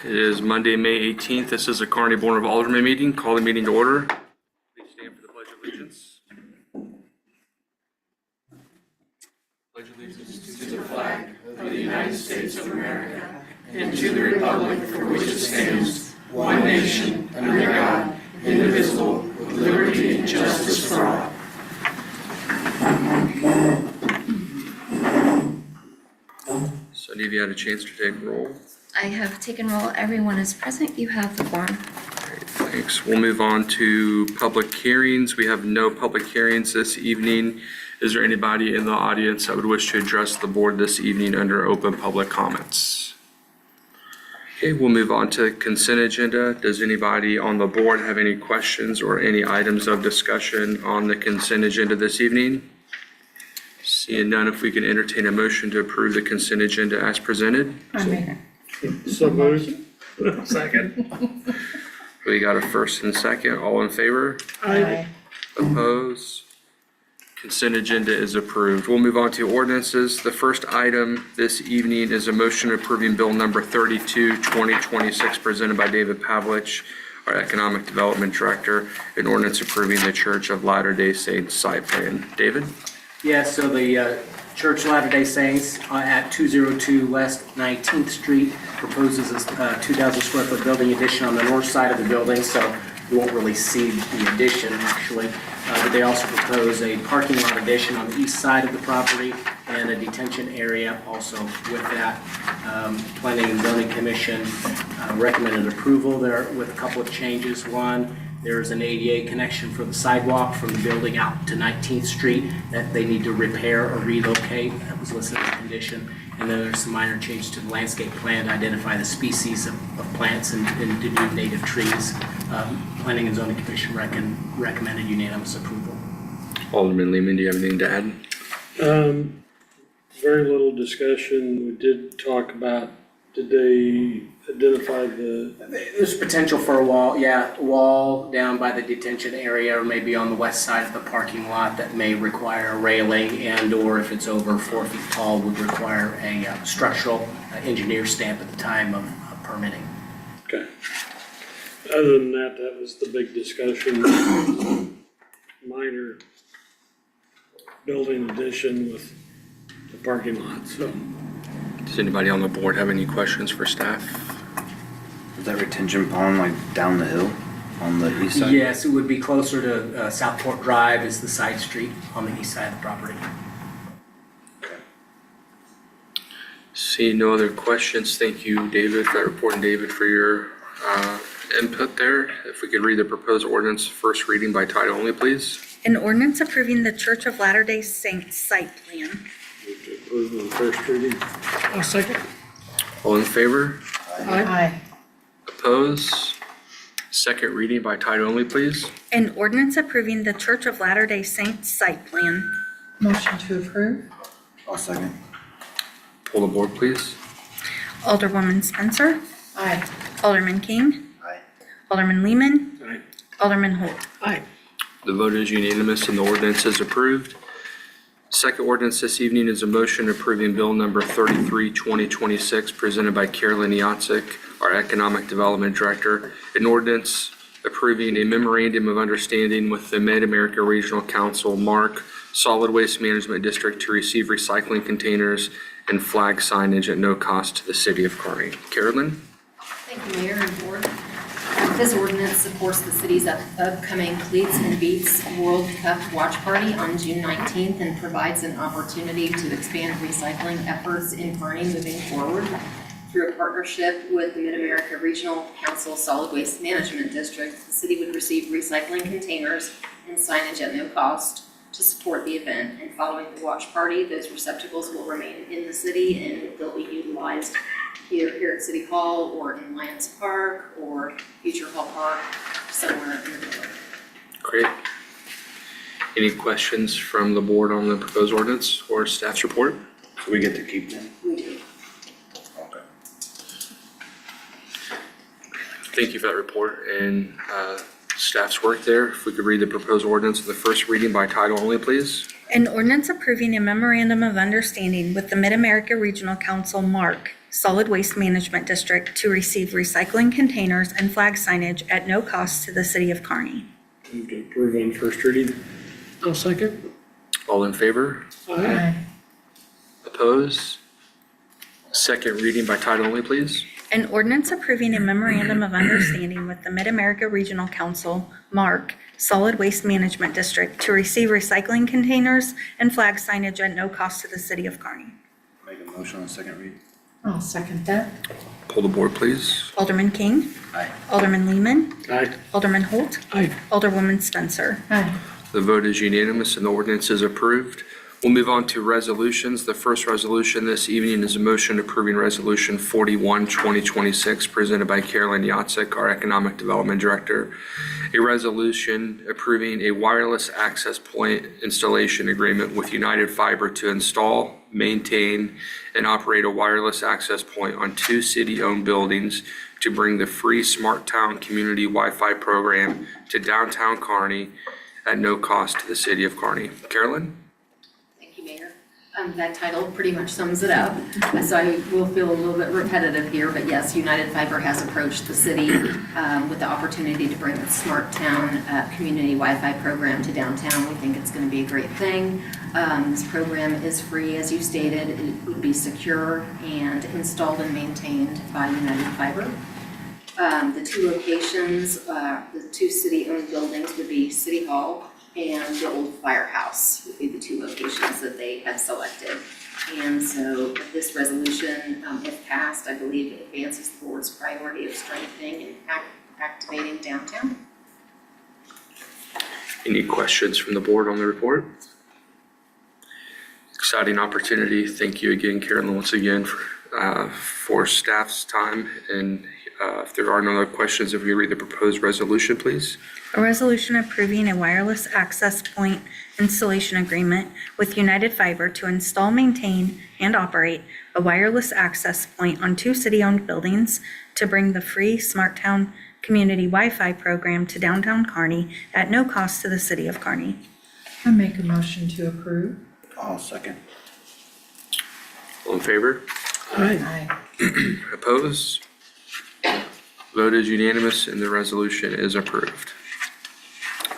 It is Monday, May 18th. This is a Kearney Board of Aldermen meeting. Call the meeting to order. Please stand for the Pledge of Allegiance. Pledge allegiance to the flag of the United States of America and to the republic for which it stands, one nation, under God, indivisible, with liberty and justice for all. So, any of you had a chance to take roll? I have taken roll. Everyone is present. You have the form. Great, thanks. We'll move on to public hearings. We have no public hearings this evening. Is there anybody in the audience that would wish to address the board this evening under open public comments? Okay, we'll move on to consent agenda. Does anybody on the board have any questions or any items of discussion on the consent agenda this evening? Seeing none, if we can entertain a motion to approve the consent agenda as presented. So moved. Second. We got a first and second. All in favor? Aye. Opposed? Consent agenda is approved. We'll move on to ordinances. The first item this evening is a motion approving bill number 32, 2026, presented by David Pavlich, our Economic Development Director, an ordinance approving the Church of Latter-day Saints site plan. David? Yeah, so the Church of Latter-day Saints at 202 West 19th Street proposes a 2,000 square foot building addition on the north side of the building, so you won't really see the addition actually. But they also propose a parking lot addition on the east side of the property and a detention area also with that. Planning and Zoning Commission recommended approval there with a couple of changes. One, there's an ADA connection for the sidewalk from the building out to 19th Street that they need to repair or relocate. That was listed as a condition. And then there's some minor changes to the landscape plan to identify the species of plants and to do native trees. Planning and Zoning Commission recommended unanimous approval. Alderman Lehman, do you have anything to add? Very little discussion. We did talk about, did they identify There's potential for a wall down by the detention area or maybe on the west side of the parking lot that may require a railing and or if it's over 4 feet tall would require a structural engineer stamp at the time of permitting. Okay. Other than that, that was the big discussion. Minor building addition with the parking lot, so. Does anybody on the board have any questions for staff? Is that retention pond like down the hill on the east side? Yes, it would be closer to Southport Drive is the side street on the east side of the property. Okay. Seeing no other questions, thank you, David, for that report, and David for your input there. If we could read the proposed ordinance first reading by title only, please. An ordinance approving the Church of Latter-day Saints site plan. Move to approve of the first reading. Second. All in favor? Aye. Opposed? Second reading by title only, please. An ordinance approving the Church of Latter-day Saints site plan. Motion to approve? I'll second. Pull the board, please. Alderwoman Spencer. Aye. Alderman King. Aye. Alderman Lehman. Aye. Alderman Holt. Aye. The vote is unanimous and the ordinance is approved. Second ordinance this evening is a motion approving bill number 33, 2026, presented by Carolyn Yatsik, our Economic Development Director. An ordinance approving a memorandum of understanding with the Mid-America Regional Council, MARC, Solid Waste Management District to receive recycling containers and flag signage at no cost to the city of Kearney. Carolyn? Thank you, Mayor and Board. This ordinance supports the city's upcoming Cleats and Beats World Cup watch party on June 19th and provides an opportunity to expand recycling efforts in Kearney moving forward. Through a partnership with the Mid-America Regional Council Solid Waste Management District, the city would receive recycling containers and signage at no cost to support the event. And following the watch party, those receptacles will remain in the city and they'll be utilized either here at City Hall or in Lions Park or Future Hall Park, somewhere in the building. Great. Any questions from the board on the proposed ordinance or staff's report? So we get to keep them? We do. Okay. Thank you for that report and staff's work there. If we could read the proposed ordinance in the first reading by title only, please. An ordinance approving a memorandum of understanding with the Mid-America Regional Council, MARC, Solid Waste Management District to receive recycling containers and flag signage at no cost to the city of Kearney. Move to approve on first reading. I'll second. All in favor? Aye. Opposed? Second reading by title only, please. An ordinance approving a memorandum of understanding with the Mid-America Regional Council, MARC, Solid Waste Management District to receive recycling containers and flag signage at no cost to the city of Kearney. Make a motion on second read. I'll second that. Pull the board, please. Alderman King. Aye. Alderman Lehman. Aye. Alderman Holt. Aye. Alderwoman Spencer. Aye. The vote is unanimous and the ordinance is approved. We'll move on to resolutions. The first resolution this evening is a motion approving Resolution 41, 2026, presented by Carolyn Yatsik, our Economic Development Director. A resolution approving a wireless access point installation agreement with United Fiber to install, maintain, and operate a wireless access point on 2 city-owned buildings to bring the free Smart Town Community Wi-Fi program to downtown Kearney at no cost to the city of Kearney. Carolyn? Thank you, Mayor. That title pretty much sums it up. So I will feel a little bit repetitive here, but yes, United Fiber has approached the city with the opportunity to bring the Smart Town Community Wi-Fi program to downtown. We think it's going to be a great thing. This program is free, as you stated. It would be secure and installed and maintained by United Fiber. The 2 locations, the 2 city-owned buildings would be City Hall and the old firehouse would be the 2 locations that they have selected. And so this resolution, if passed, I believe it advances the board's priority of strengthening and activating downtown. Any questions from the board on the report? Exciting opportunity. Thank you again, Carolyn, once again for staff's time. And if there are no other questions, if we read the proposed resolution, please. A resolution approving a wireless access point installation agreement with United Fiber to install, maintain, and operate a wireless access point on 2 city-owned buildings to bring the free Smart Town Community Wi-Fi program to downtown Kearney at no cost to the city of Kearney. I make a motion to approve. I'll second. All in favor? Aye. Aye. Opposed? Vote is unanimous and the resolution is approved.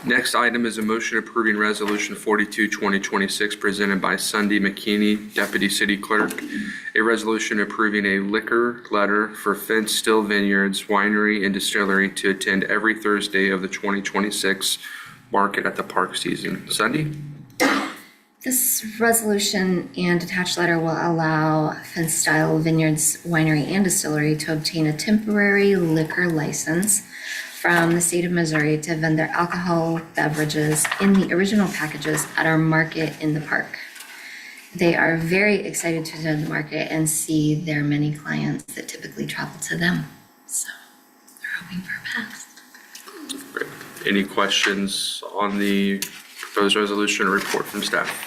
Next item is a motion approving Resolution 42, 2026, presented by Sunday McKinney, Deputy City Clerk. A resolution approving a liquor letter for Fence Still Vineyards Winery and Distillery to attend every Thursday of the 2026 market at the park season. Sunday? This resolution and attached letter will allow Fence Style Vineyards Winery and Distillery to obtain a temporary liquor license from the state of Missouri to vend their alcohol beverages in the original packages at our market in the park. They are very excited to attend the market and see their many clients that typically travel to them. So they're hoping for a pass. Great. Any questions on the proposed resolution or report from staff?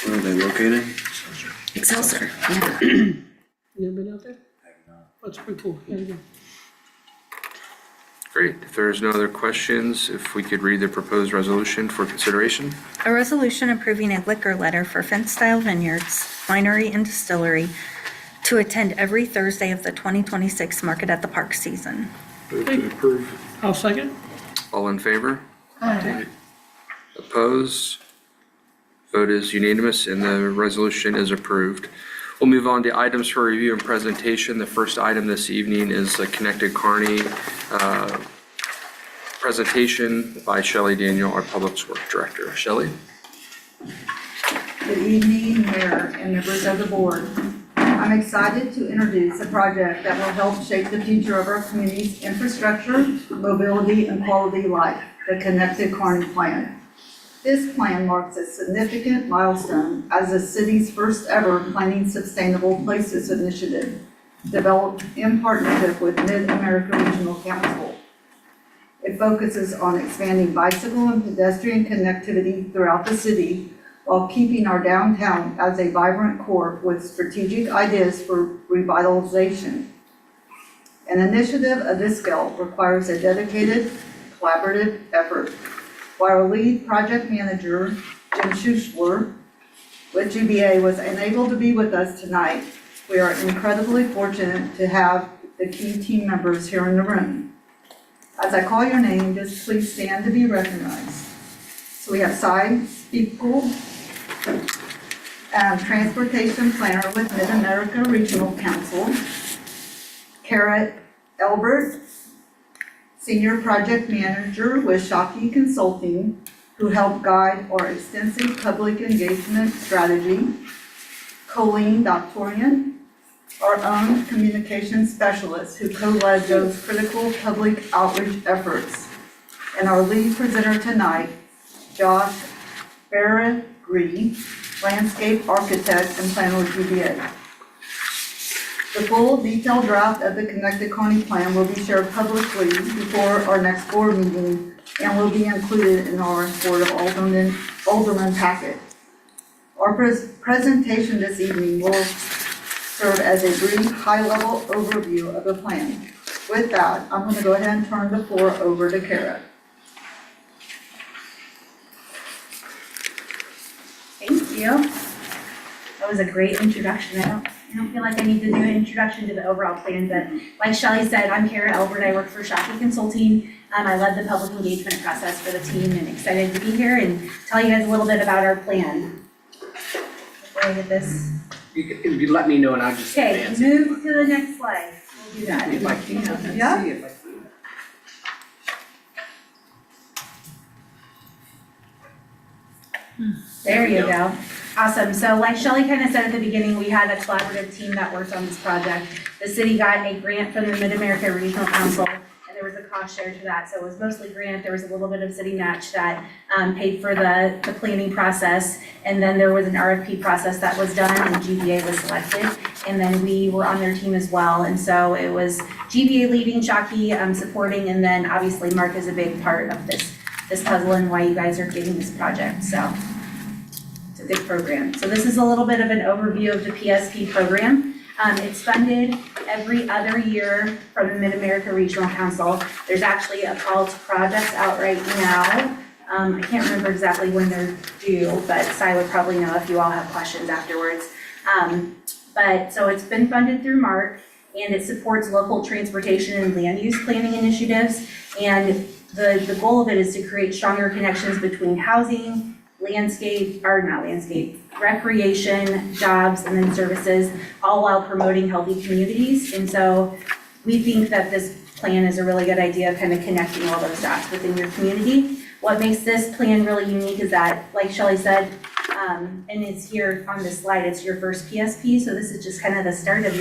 Where are they located? Excelsior, yeah. You ever been out there? That's pretty cool. Yeah, yeah. Great. If there's no other questions, if we could read the proposed resolution for consideration. A resolution approving a liquor letter for Fence Style Vineyards Winery and Distillery to attend every Thursday of the 2026 market at the park season. Move to approve. I'll second. All in favor? Aye. Opposed? Vote is unanimous and the resolution is approved. We'll move on to items for review and presentation. The first item this evening is the Connected Kearney presentation by Shelley Daniel, our Public Works Director. Shelley? Good evening, Mayor and members of the board. I'm excited to introduce a project that will help shape the future of our community's infrastructure, mobility, and quality of life, the Connected Kearney Plan. This plan marks a significant milestone as the city's first ever Planning Sustainable Places initiative, developed in partnership with Mid-America Regional Council. It focuses on expanding bicycle and pedestrian connectivity throughout the city while keeping our downtown as a vibrant core with strategic ideas for revitalization. An initiative of this scale requires a dedicated, collaborative effort. While our lead project manager, Jim Schuschler, with GBA was unable to be with us tonight, We are incredibly fortunate to have the key team members here in the room. As I call your name, just please stand to be recognized. So we have Cy Spiegel, Transportation Planner with Mid-America Regional Council. Kara Elbert, Senior Project Manager with Shockey Consulting, who helped guide our extensive public engagement strategy. Colleen Doctorian, our own communications specialist who co-led those critical public outreach efforts. And our lead presenter tonight, Josh Baragri, landscape architect and planner with GBA. The full detailed draft of the Connected Kearney Plan will be shared publicly before our next board meeting and will be included in our Board of Aldermen packet. Our presentation this evening will serve as a brief, high-level overview of the plan. With that, I'm going to go ahead and turn the floor over to Kara. Thank you. That was a great introduction. I don't feel like I need to do an introduction to the overall plan, but like Shelley said, I'm Kara Elbert. I work for Shockey Consulting. I led the public engagement process for the team and excited to be here and tell you guys a little bit about our plan. Before I get this. You let me know and I'll just Okay, advance. move to the next slide. We'll do that. If I can, let's Yeah. see if I can. There you go. Awesome. So like Shelley kind of said at the beginning, we had a collaborative team that worked on this project. The city got a grant from the Mid-America Regional Council, and there was a cost share to that. So it was mostly grant. There was a little bit of city match that paid for the planning process. And then there was an RFP process that was done and GBA was selected. And then we were on their team as well. And so it was GBA leading, Shockey supporting, and then obviously Mark is a big part of this puzzle and why you guys are getting this project. So it's a good program. So this is a little bit of an overview of the PSP program. It's funded every other year from the Mid-America Regional Council. There's actually a call to projects out right now. I can't remember exactly when they're due, but Cy would probably know if you all have questions afterwards. But so it's been funded through Mark, and it supports local transportation and land use planning initiatives. And the goal of it is to create stronger connections between housing, recreation, jobs, and then services, all while promoting healthy communities. And so we think that this plan is a really good idea of kind of connecting all those dots within your community. What makes this plan really unique is that, like Shelley said, and it's here on this slide, it's your first PSP. So this is just kind of the start of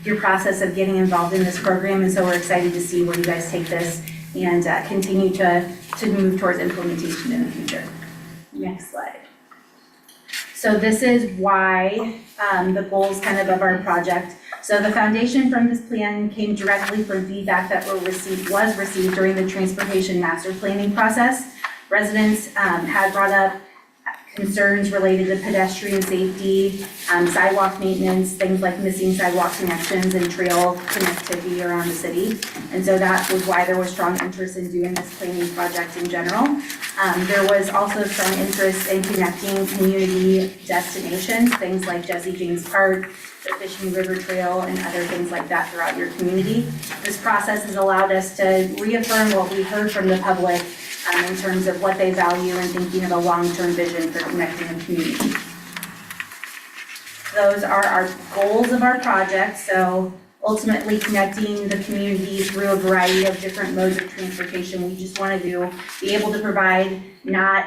your process of getting involved in this program. And so we're excited to see where you guys take this and continue to move towards implementation in the future. Next slide. So this is why the goals kind of our project. So the foundation from this plan came directly from feedback that was received during the transportation master planning process. Residents had brought up concerns related to pedestrian safety, sidewalk maintenance, things like missing sidewalk connections and trail connectivity around the city. And so that was why there was strong interest in doing this planning project in general. There was also strong interest in connecting community destinations, things like Jesse James Park, the Fishing River Trail, and other things like that throughout your community. This process has allowed us to reaffirm what we heard from the public in terms of what they value and thinking of a long-term vision for connecting the community. Those are our goals of our project. So ultimately connecting the community through a variety of different modes of transportation. We just want to be able to provide not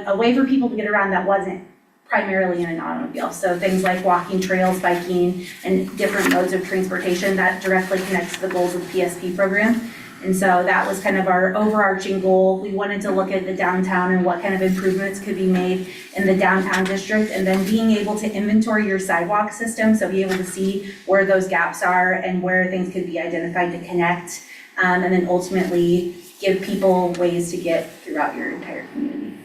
a way for people to get around that wasn't primarily in an automobile. So things like walking trails, biking, and different modes of transportation that directly connects to the goals of the PSP program. And so that was kind of our overarching goal. We wanted to look at the downtown and what kind of improvements could be made in the downtown district, and then being able to inventory your sidewalk system, so be able to see where those gaps are and where things could be identified to connect, and then ultimately give people ways to get throughout your entire community.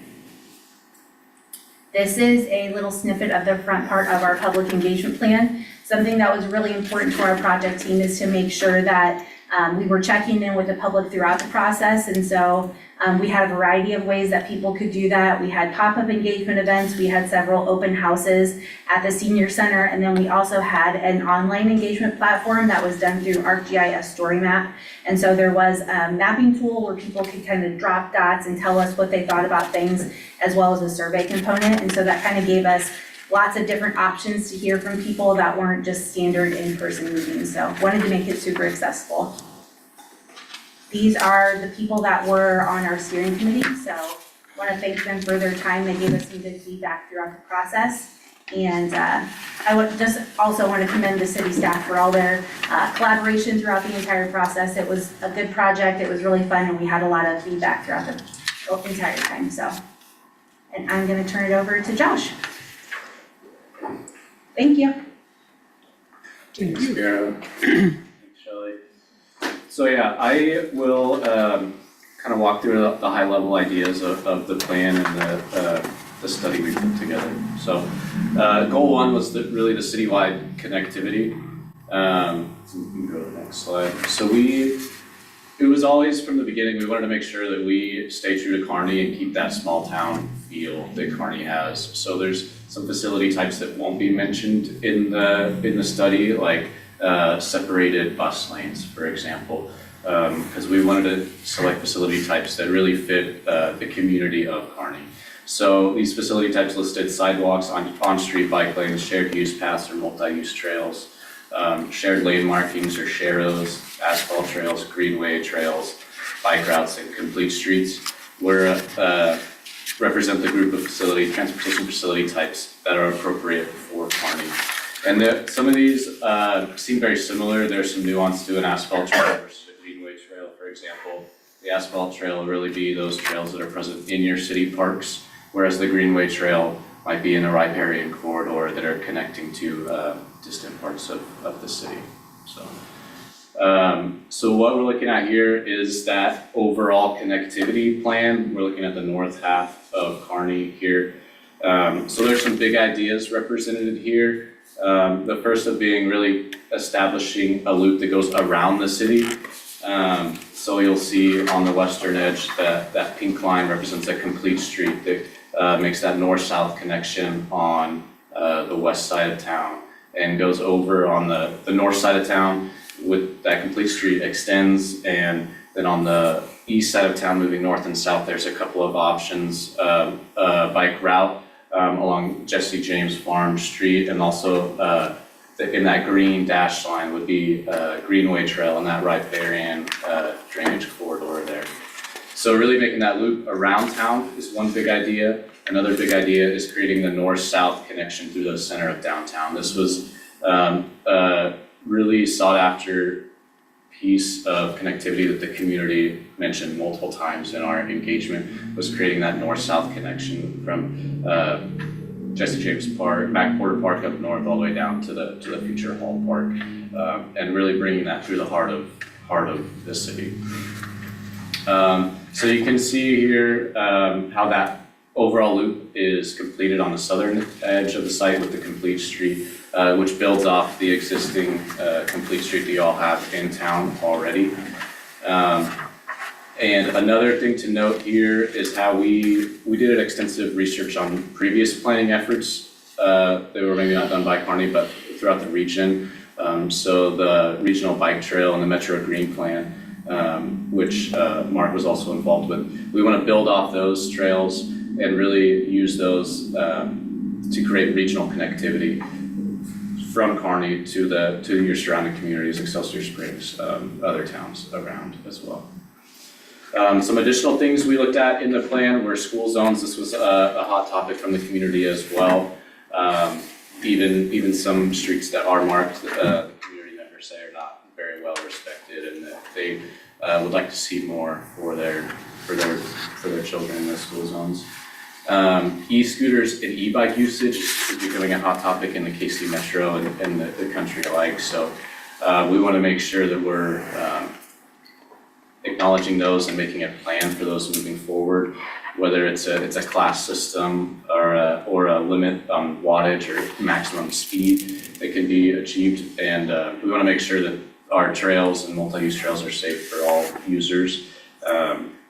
This is a little snippet of the front part of our public engagement plan. Something that was really important to our project team is to make sure that we were checking in with the public throughout the process. And so We had a variety of ways that people could do that. We had pop-up engagement events, we had several open houses at the senior center, and then we also had an online engagement platform that was done through ArcGIS Story Map. And so there was a mapping tool where people could kind of drop dots and tell us what they thought about things, as well as a survey component. And so that kind of gave us lots of different options to hear from people that weren't just standard in-person meetings. So wanted to make it super accessible. These are the people that were on our steering committee, so want to thank them for their time. They gave us some good feedback throughout the process. And I would just also want to commend the city staff for all their collaboration throughout the entire process. It was a good project, it was really fun, and we had a lot of feedback throughout the entire time, so. And I'm going to turn it over to Josh. Thank you. Thank you. Thanks, Shelley. So yeah, I will kind of walk through the high level ideas of the plan and the study we put together. So goal one was really the citywide connectivity. So we can go to the next slide. So it was always from the beginning, we wanted to make sure that we stay true to Kearney and keep that small town feel that Kearney has. So there's some facility types that won't be mentioned in the study, like separated bus lanes, for example, because we wanted to select facility types that really fit the community of Kearney. So these facility types listed sidewalks, on-street bike lanes, shared use paths or multi-use trails, shared lane markings or sharrows, asphalt trails, greenway trails, bike routes, and complete streets represent the group of transportation facility types that are appropriate for Kearney. And some of these seem very similar. There's some nuance to an asphalt trail versus a greenway trail, for example. The asphalt trail will really be those trails that are present in your city parks, whereas the greenway trail might be in a riparian corridor that are connecting to distant parts of the city. So what we're looking at here is that overall connectivity plan. We're looking at the north half of Kearney here. So there's some big ideas represented here. The first of being really establishing a loop that goes around the city. So you'll see on the western edge that pink line represents a complete street that makes that north-south connection on the west side of town and goes over on the north side of town with that complete street extends, and then on the east side of town moving north and south there's a couple of options, bike route along Jesse James Farm Street, and also in that green dashed line would be Greenway Trail and that riparian drainage corridor there. So really making that loop around town is one big idea. Another big idea is creating the north-south connection through the center of downtown. This was really sought after piece of connectivity that the community mentioned multiple times in our engagement, was creating that north-south connection from Jesse James Park, Backwater Park up north all the way down to the future Hall Park, and really bringing that through the heart of the city. So you can see here how that overall loop is completed on the southern edge of the site with the complete street, which builds off the existing complete street that you all have in town already. And another thing to note here is how we did extensive research on previous planning efforts that were maybe not done by Kearney, but throughout the region. So the regional bike trail and the Metro Green Plan, which Mark was also involved with. We want to build off those trails and really use those to create regional connectivity from Kearney to your surrounding communities, Excelsior Springs, other towns around as well. Some additional things we looked at in the plan were school zones. This was a hot topic from the community as well. Even some streets that are marked, the community members say are not very well respected, and that they would like to see more for their children in the school zones. E-scooters and e-bike usage is becoming a hot topic in the KC Metro and the country alike. So we want to make sure that we're acknowledging those and making a plan for those moving forward, whether it's a class system or a limit on wattage or maximum speed that can be achieved. And we want to make sure that our trails and multi-use trails are safe for all users.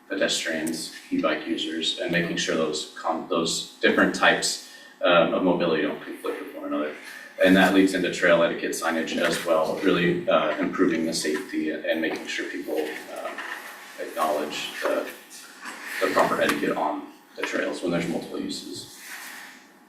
pedestrians, e-bike users, and making sure those different types of mobility don't conflict with one another. And that leads into trail etiquette signage as well, really improving the safety and making sure people acknowledge the proper etiquette on the trails when there's multiple uses.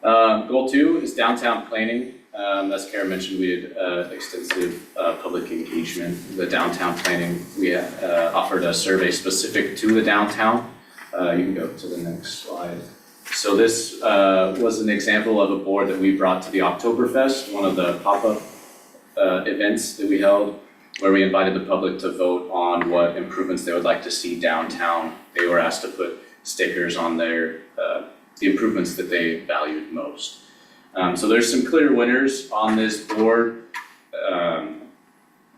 Goal 2 is downtown planning. As Kara mentioned, we did extensive public engagement. The downtown planning, we offered a survey specific to the downtown. You can go to the next slide. So this was an example of a board that we brought to the Oktoberfest, one of the pop-up events that we held, where we invited the public to vote on what improvements they would like to see downtown. They were asked to put stickers on their the improvements that they valued most. So there's some clear winners on this board.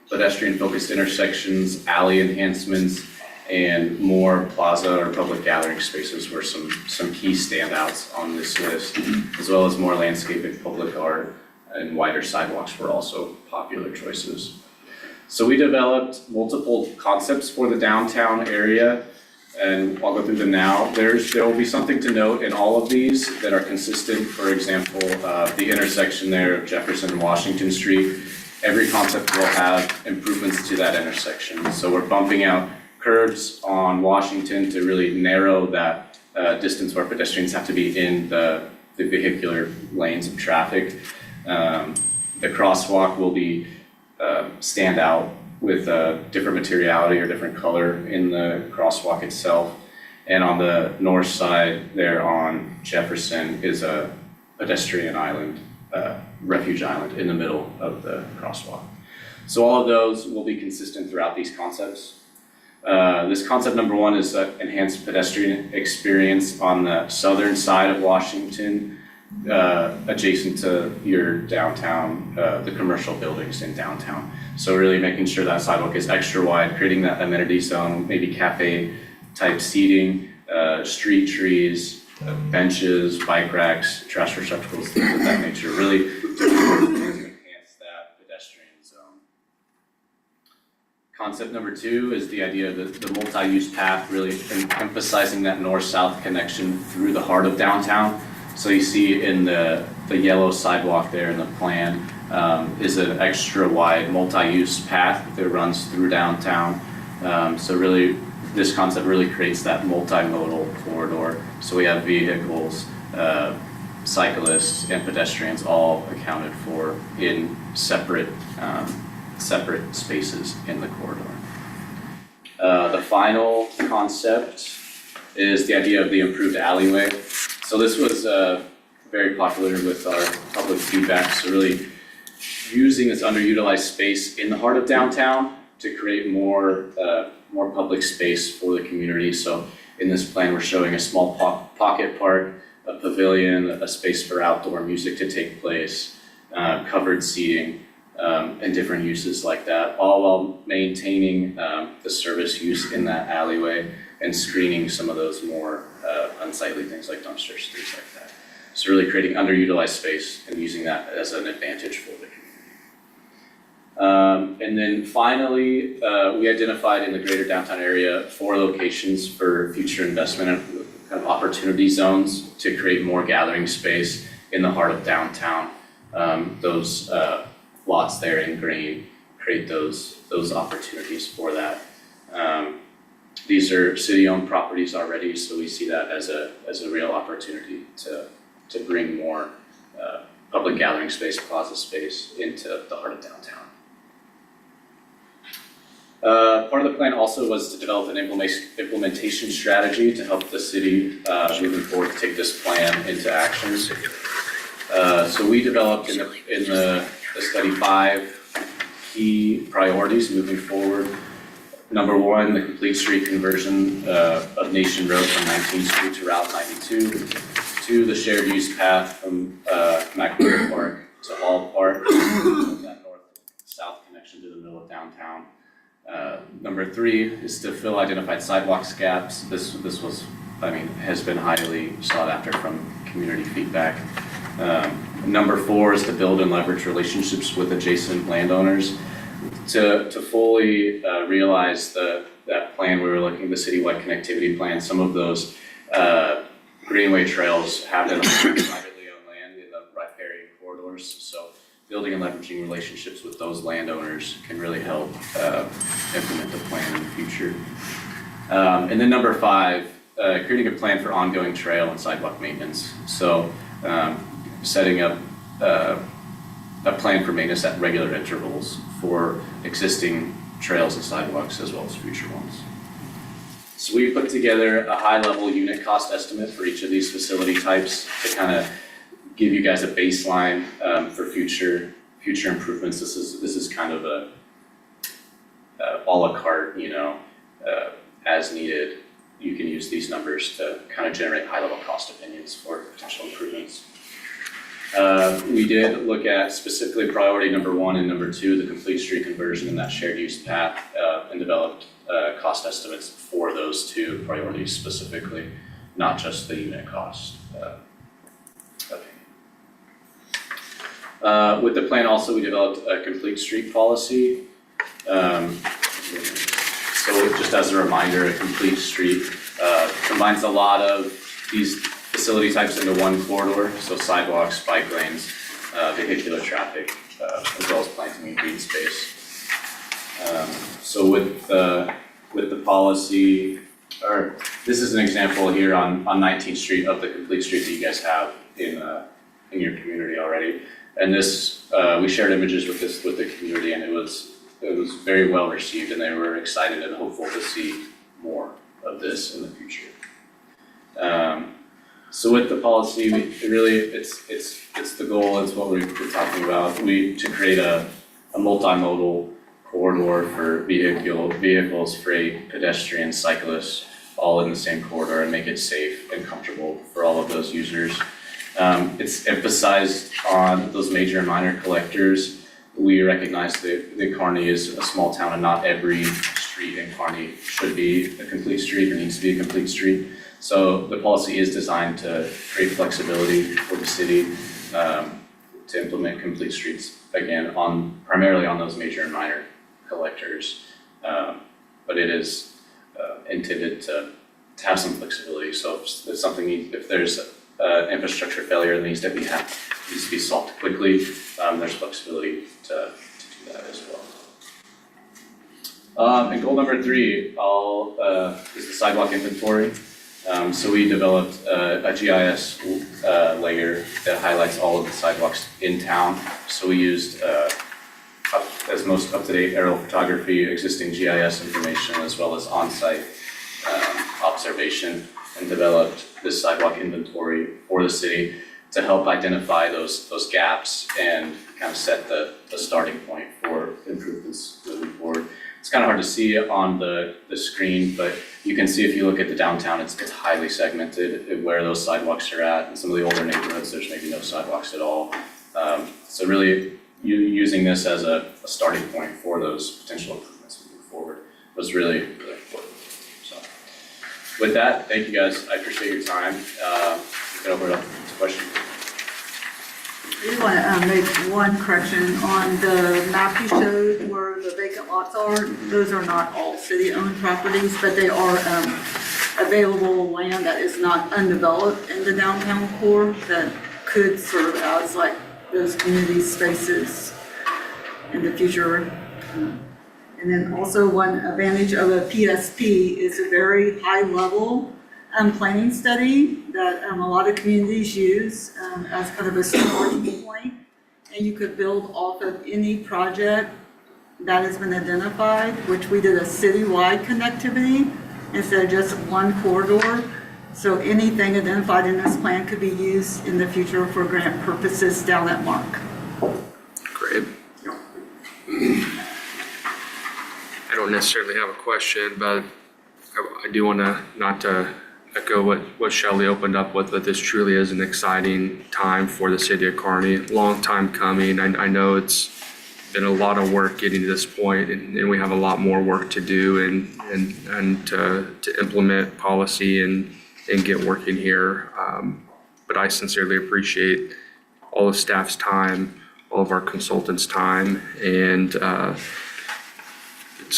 Pedestrian-focused intersections, alley enhancements, and more plaza or public gathering spaces were some key standouts on this list, as well as more landscaping, public art, and wider sidewalks were also popular choices. So we developed multiple concepts for the downtown area, and I'll go through them now. There will be something to note in all of these that are consistent. For example, the intersection there of Jefferson and Washington Street, every concept will have improvements to that intersection. So we're bumping out curbs on Washington to really narrow that distance where pedestrians have to be in the vehicular lanes of traffic. The crosswalk will be stand out with different materiality or different color in the crosswalk itself. And on the north side there on Jefferson is a pedestrian island, refuge island in the middle of the crosswalk. So all of those will be consistent throughout these concepts. This concept number 1 is enhanced pedestrian experience on the southern side of Washington, adjacent to your downtown, the commercial buildings in downtown. So really making sure that sidewalk is extra wide, creating that amenity zone, maybe cafe type seating, street trees, benches, bike racks, trash receptacles, things of that nature, really to enhance that pedestrian zone. Concept number 2 is the idea of the multi-use path, really emphasizing that north-south connection through the heart of downtown. So you see in the yellow sidewalk there in the plan is an extra wide multi-use path that runs through downtown. So really, this concept really creates that multimodal corridor. So we have vehicles, cyclists, and pedestrians all accounted for in separate spaces in the corridor. The final concept is the idea of the improved alleyway. So this was very popular with our public feedback. So really using this underutilized space in the heart of downtown to create more public space for the community. So in this plan, we're showing a small pocket park, a pavilion, a space for outdoor music to take place, covered seating, and different uses like that, all while maintaining the service use in that alleyway and screening some of those more unsightly things like dumpsters, things like that. So really creating underutilized space and using that as an advantage for the community. And then finally, we identified in the greater downtown area 4 locations for future investment and kind of opportunity zones to create more gathering space in the heart of downtown. Those lots there in green create those opportunities for that. These are city-owned properties already, so we see that as a real opportunity to bring more public gathering space, plaza space into the heart of downtown. Part of the plan also was to develop an implementation strategy to help the city moving forward to take this plan into action. So we developed in the study 5 key priorities moving forward. Number 1, the complete street conversion of Nation Road from 19th Street to Route 92. 2, the shared use path from McNair Park to Hall Park, that north-south connection to the middle of downtown. Number 3 is to fill identified sidewalks gaps. This was, has been highly sought after from community feedback. Number 4 is to build and leverage relationships with adjacent landowners. To fully realize that plan, we were looking at the citywide connectivity plan. Some of those greenway trails have been on privately owned land in the riparian corridors. So building and leveraging relationships with those landowners can really help implement the plan in the future. And then number 5, creating a plan for ongoing trail and sidewalk maintenance. So setting up a plan for maintenance at regular intervals for existing trails and sidewalks as well as future ones. So we put together a high-level unit cost estimate for each of these facility types to kind of give you guys a baseline for future improvements. This is kind of a a la carte, as needed. You can use these numbers to kind of generate high-level cost opinions for potential improvements. We did look at specifically priority number 1 and number 2, the complete street conversion and that shared use path, and developed cost estimates for those 2 priorities specifically, not just the unit cost. With the plan also, we developed a complete street policy. So just as a reminder, a complete street combines a lot of these facility types into one corridor, so sidewalks, bike lanes, vehicular traffic, as well as planting and green space. So with the policy, or this is an example here on 19th Street of the complete street that you guys have in your community already. And this, we shared images with the community, and it was very well received, and they were excited and hopeful to see more of this in the future. So with the policy, it's the goal, it's what we've been talking about, to create a multimodal corridor for vehicles, freight, pedestrians, cyclists, all in the same corridor, and make it safe and comfortable for all of those users. It's emphasized on those major and minor collectors. We recognize that Kearney is a small town and not every street in Kearney should be a complete street or needs to be a complete street. So the policy is designed to create flexibility for the city to implement complete streets, again, primarily on those major and minor collectors. But it is intended to have some flexibility. So if there's infrastructure failure that needs to be solved quickly, there's flexibility to do that as well. And goal number 3 is the sidewalk inventory. So we developed a GIS layer that highlights all of the sidewalks in town. So we used as most up-to-date aerial photography, existing GIS information, as well as on-site observation, and developed this sidewalk inventory for the city to help identify those gaps and kind of set the starting point for improvements moving forward. It's kind of hard to see on the screen, but you can see if you look at the downtown, it's highly segmented where those sidewalks are at. In some of the older neighborhoods, there's maybe no sidewalks at all. So really, using this as a starting point for those potential improvements moving forward was really, really important. So with that, thank you guys. I appreciate your time. We can open it up to questions. I just want to make one correction on the map you showed where the vacant lots are. Those are not all city-owned properties, but they are available land that is not undeveloped in the downtown core that could serve as like those community spaces in the future. And then also one advantage of a PSP is a very high level planning study that a lot of communities use as kind of a starting point. And you could build off of any project that has been identified, which we did a citywide connectivity instead of just one corridor. So anything identified in this plan could be used in the future for grant purposes down at Mark. Great. I don't necessarily have a question, but I do want to not to echo what Shelley opened up with, but this truly is an exciting time for the city of Kearney. Long time coming. I know it's been a lot of work getting to this point, and we have a lot more work to do and to implement policy and get working here. But I sincerely appreciate all of staff's time, all of our consultants' time, and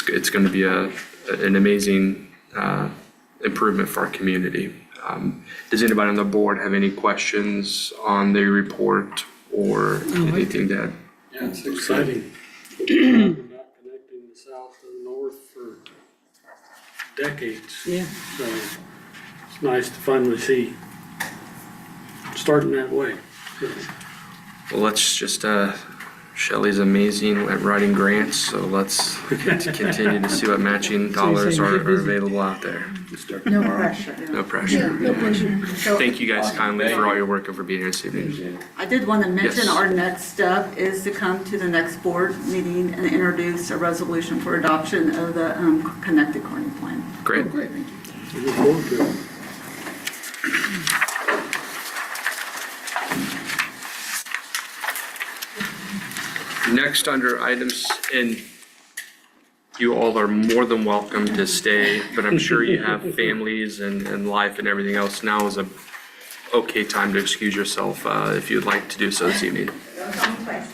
it's going to be an amazing improvement for our community. Does anybody on the board have any questions on the report or anything to add? Yeah, it's exciting. We've been about connecting the south to the north for decades. Yeah. So it's nice to finally see starting that way. Well, let's just, Shelley's amazing at writing grants, so let's continue to see what matching dollars are available out there. No pressure. No pressure. No pressure. So Thank you guys kindly for all your work and for being here this evening. I did want to mention Yes. our next step is to come to the next board meeting and introduce a resolution for adoption of the Connected Kearney Plan. Great. We look forward to it. Next, under items, and you all are more than welcome to stay, but I'm sure you have families and life and everything else. Now is a okay time to excuse yourself if you'd like to do so this evening.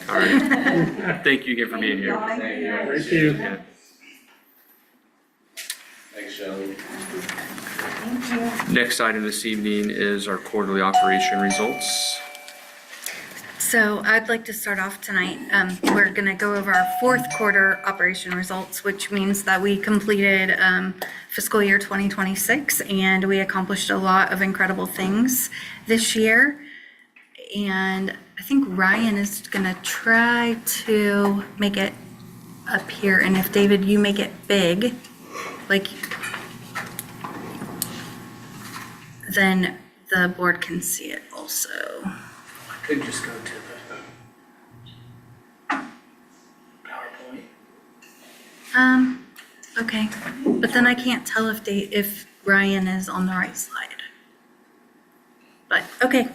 All right. Thank you again for being here. Thank you. Yeah. Thanks, Shelley. Next item this evening is our quarterly operation results. So I'd like to start off tonight. We're going to go over our fourth quarter operation results, which means that we completed fiscal year 2026 and we accomplished a lot of incredible things this year. And I think Ryan is going to try to make it up here. And if David, you make it big, like, then the board can see it also. Could just go to the PowerPoint. Okay, but then I can't tell if Ryan is on the right slide. But, okay.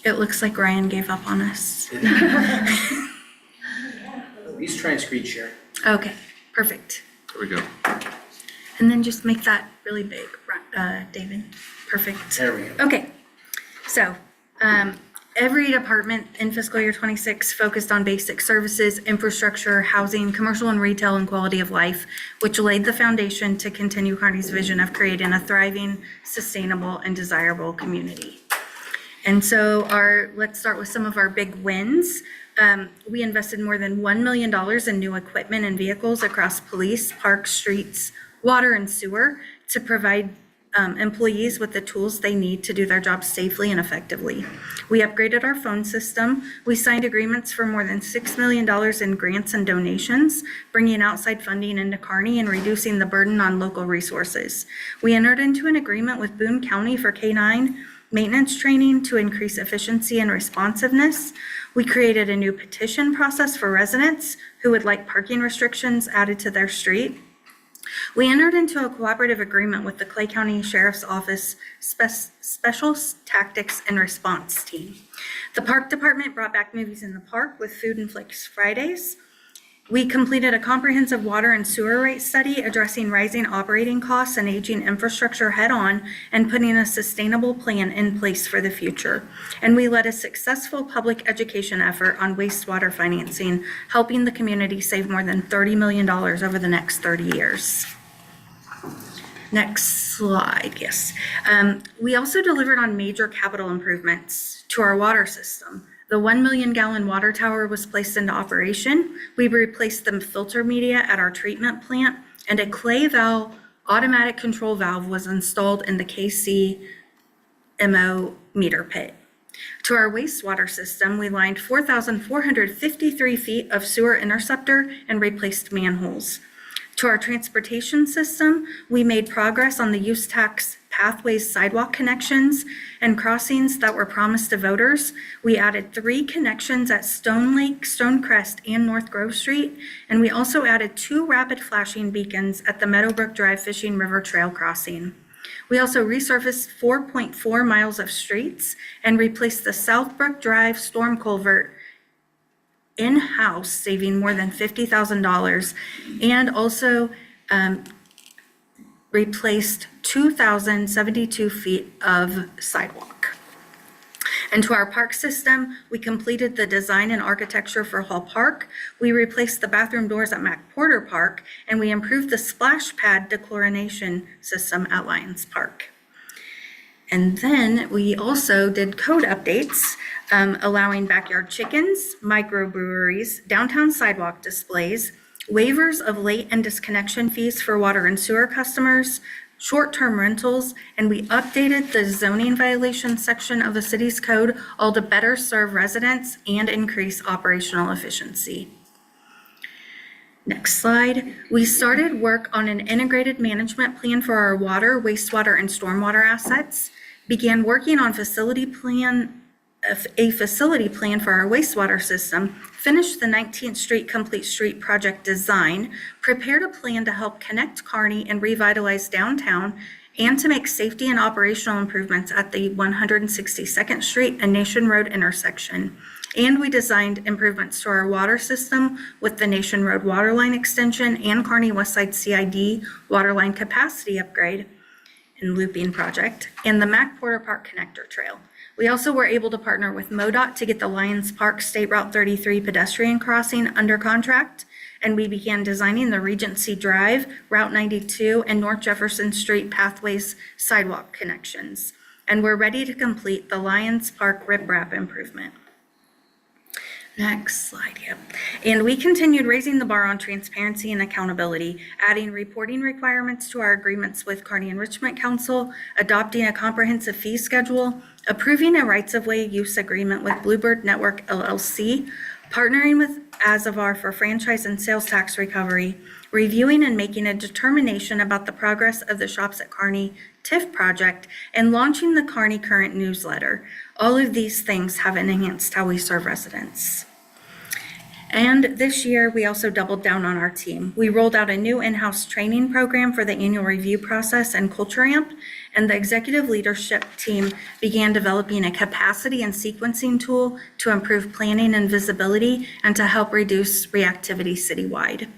It looks like Ryan gave up on us. He's trying screen share. Okay, perfect. There we go. And then just make that really big, David. Perfect. There we go. Okay, so every department in fiscal year 26 focused on basic services, infrastructure, housing, commercial and retail, and quality of life, which laid the foundation to continue Kearney's vision of creating a thriving, sustainable, and desirable community. And so let's start with some of our big wins. We invested more than $1 million in new equipment and vehicles across police, parks, streets, water, and sewer to provide employees with the tools they need to do their jobs safely and effectively. We upgraded our phone system. We signed agreements for more than $6 million in grants and donations, bringing outside funding into Kearney and reducing the burden on local resources. We entered into an agreement with Boone County for K-9 maintenance training to increase efficiency and responsiveness. We created a new petition process for residents who would like parking restrictions added to their street. We entered into a cooperative agreement with the Clay County Sheriff's Office Special Tactics and Response Team. The Park Department brought back Movies in the Park with Food and Flicks Fridays. We completed a comprehensive water and sewer rate study addressing rising operating costs and aging infrastructure head-on and putting a sustainable plan in place for the future. And we led a successful public education effort on wastewater financing, helping the community save more than $30 million over the next 30 years. Next slide, yes. We also delivered on major capital improvements to our water system. The 1 million gallon water tower was placed into operation. We replaced the filter media at our treatment plant, and a clay valve automatic control valve was installed in the KCMO meter pit. To our wastewater system, we lined 4,453 feet of sewer interceptor and replaced manholes. To our transportation system, we made progress on the use tax pathways, sidewalk connections, and crossings that were promised to voters. We added 3 connections at Stone Lake, Stonecrest, and North Grove Street, and we also added 2 rapid flashing beacons at the Meadowbrook Drive Fishing River Trail crossing. We also resurfaced 4.4 miles of streets and replaced the Southbrook Drive storm culvert in-house, saving more than $50,000, and also replaced 2,072 feet of sidewalk. And to our park system, we completed the design and architecture for Hall Park. We replaced the bathroom doors at Mac Porter Park, and we improved the splash pad dechlorination system at Lions Park. And then we also did code updates, allowing backyard chickens, microbreweries, downtown sidewalk displays, waivers of late and disconnection fees for water and sewer customers, short-term rentals, and we updated the zoning violation section of the city's code, all to better serve residents and increase operational efficiency. Next slide. We started work on an integrated management plan for our water, wastewater, and stormwater assets, began working on a facility plan for our wastewater system, finished the 19th Street Complete Street project design, prepared a plan to help connect Kearney and revitalize downtown, and to make safety and operational improvements at the 162nd Street and Nation Road intersection. And we designed improvements to our water system with the Nation Road waterline extension and Kearney Westside CID waterline capacity upgrade and looping project, and the Mac Porter Park Connector Trail. We also were able to partner with MoDOT to get the Lions Park State Route 33 pedestrian crossing under contract, and we began designing the Regency Drive, Route 92, and North Jefferson Street pathways sidewalk connections. And we're ready to complete the Lions Park riprap improvement. Next slide, yep. And we continued raising the bar on transparency and accountability, adding reporting requirements to our agreements with Kearney Enrichment Council, adopting a comprehensive fee schedule, approving a rights-of-way use agreement with Bluebird Network LLC, partnering with Azavar for franchise and sales tax recovery, reviewing and making a determination about the progress of the Shops at Kearney TIF project, and launching the Kearney Current newsletter. All of these things have enhanced how we serve residents. And this year, we also doubled down on our team. We rolled out a new in-house training program for the annual review process and Culture Amp, and the executive leadership team began developing a capacity and sequencing tool to improve planning and visibility and to help reduce reactivity citywide.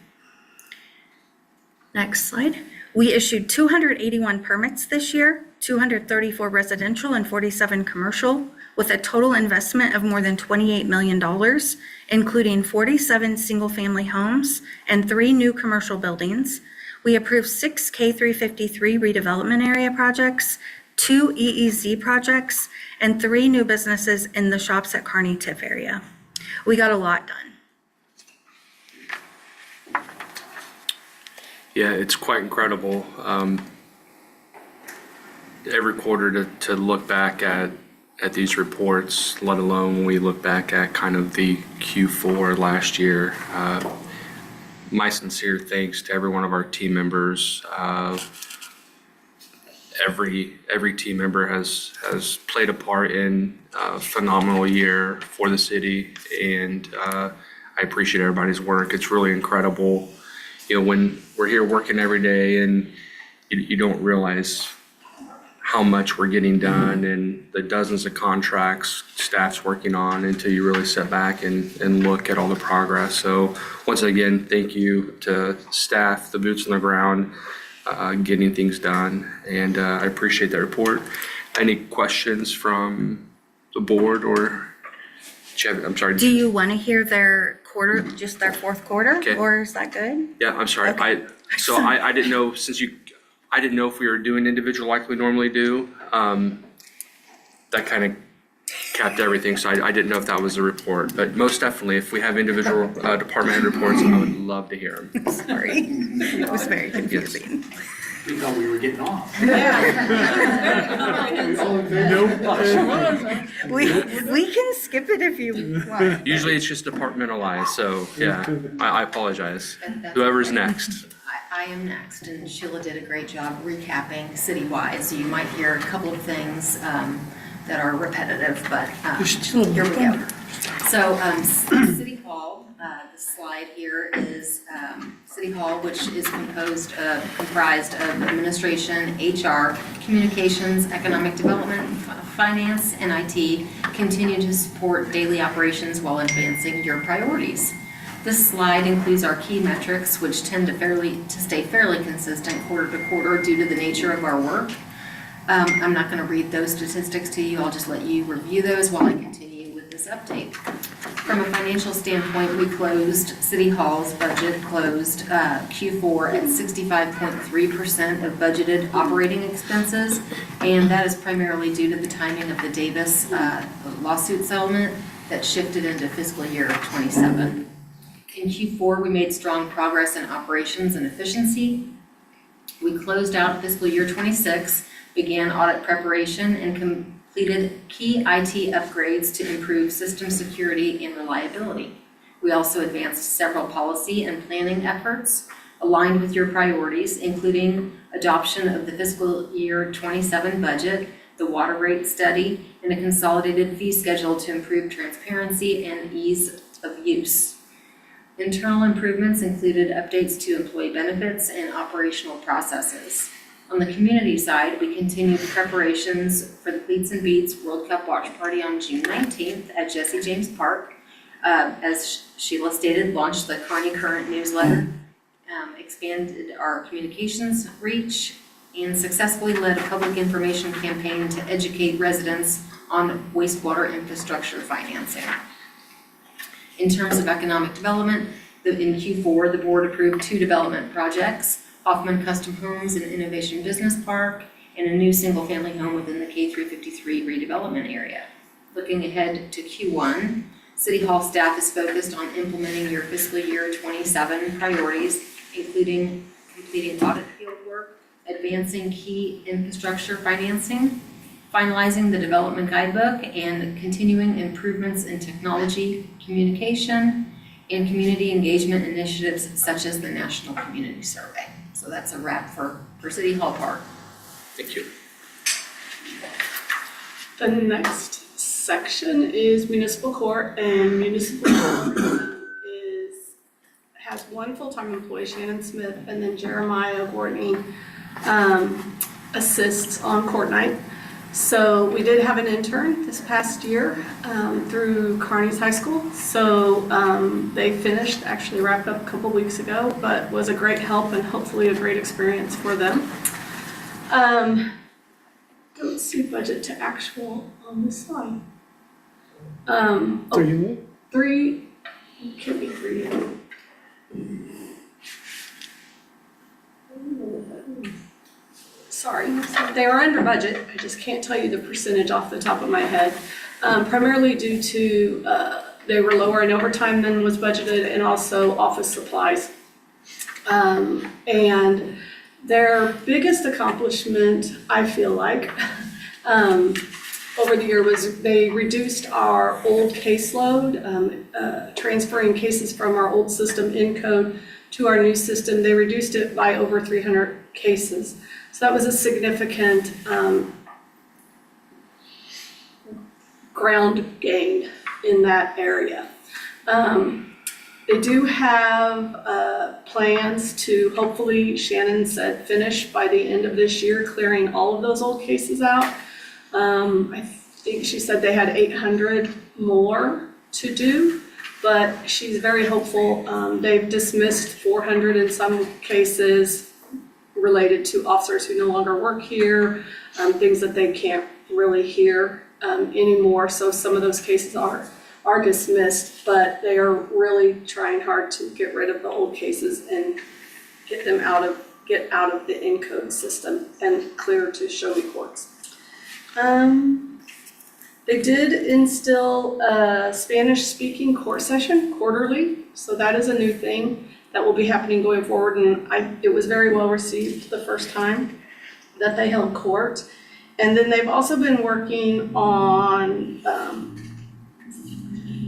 Next slide. We issued 281 permits this year, 234 residential and 47 commercial, with a total investment of more than $28 million, including 47 single-family homes and 3 new commercial buildings. We approved 6 K353 redevelopment area projects, 2 EEZ projects, and 3 new businesses in the Shops at Kearney TIF area. We got a lot done. Yeah, it's quite incredible. Every quarter to look back at these reports, let alone when we look back at kind of the Q4 last year. My sincere thanks to every one of our team members. Every team member has played a part in a phenomenal year for the city, and I appreciate everybody's work. It's really incredible. You know, when we're here working every day and you don't realize how much we're getting done and the dozens of contracts staff's working on until you really sit back and look at all the progress. So once again, thank you to staff, the boots on the ground, getting things done. And I appreciate that report. Any questions from the board or, I'm sorry. Do you want to hear their quarter, just their fourth quarter, Okay. or is that good? Yeah, I'm sorry. Okay. I didn't know I didn't know if we were doing individual like we normally do. That kind of capped everything, so I didn't know if that was a report. But most definitely, if we have individual department head reports, I would love to hear them. Sorry, it was very confusing. We thought we were getting off. We can skip it if you want. Usually it's just departmentalized, so yeah, I apologize. Whoever's next. I am next, and Sheila did a great job recapping citywide, so you might hear a couple of things that are repetitive, but here we go. So City Hall, the slide here is City Hall, which is comprised of administration, HR, communications, economic development, finance, and IT, continue to support daily operations while advancing your priorities. This slide includes our key metrics, which tend to stay fairly consistent quarter to quarter due to the nature of our work. I'm not going to read those statistics to you. I'll just let you review those while I continue with this update. From a financial standpoint, we closed, City Hall's budget closed Q4 at 65.3% of budgeted operating expenses, and that is primarily due to the timing of the Davis lawsuit settlement that shifted into fiscal year 27. In Q4, we made strong progress in operations and efficiency. We closed out fiscal year 26, began audit preparation, and completed key IT upgrades to improve system security and reliability. We also advanced several policy and planning efforts aligned with your priorities, including adoption of the fiscal year 27 budget, the water rate study, and a consolidated fee schedule to improve transparency and ease of use. Internal improvements included updates to employee benefits and operational processes. On the community side, we continued preparations for the Cleats and Beats World Cup Watch Party on June 19th at Jesse James Park. As Sheila stated, launched the Kearney Current newsletter, expanded our communications reach, and successfully led a public information campaign to educate residents on wastewater infrastructure financing. In terms of economic development, in Q4, the board approved 2 development projects, Hoffman Custom Homes and Innovation Business Park, and a new single-family home within the K353 redevelopment area. Looking ahead to Q1, City Hall staff is focused on implementing your fiscal year 27 priorities, including completing audit field work, advancing key infrastructure financing, finalizing the development guidebook, and continuing improvements in technology, communication, and community engagement initiatives such as the National Community Survey. So that's a wrap for City Hall Park. Thank you. The next section is municipal court, and municipal court has one full-time employee, Shannon Smith, and then Jeremiah Gortney assists on court night. So we did have an intern this past year through Kearney's High School. So they finished, actually wrapped up a couple weeks ago, but was a great help and hopefully a great experience for them. Don't see budget to actual on this slide. Three, can't be 3. Sorry, they are under budget. I just can't tell you the percentage off the top of my head. Primarily due to they were lower in overtime than was budgeted, and also office supplies. And their biggest accomplishment, I feel like, over the year was they reduced our old caseload, transferring cases from our old system Encode to our new system. They reduced it by over 300 cases. So that was a significant ground gain in that area. They do have plans to hopefully, Shannon said, finish by the end of this year, clearing all of those old cases out. I think she said they had 800 more to do, but she's very hopeful. They've dismissed 400 in some cases related to officers who no longer work here, things that they can't really hear anymore. So some of those cases are dismissed, but they are really trying hard to get rid of the old cases and get out of the Encode system and clear to Shelby courts. They did instill a Spanish-speaking court session quarterly, so that is a new thing that will be happening going forward, and it was very well received the first time that they held court. And then they've also been working on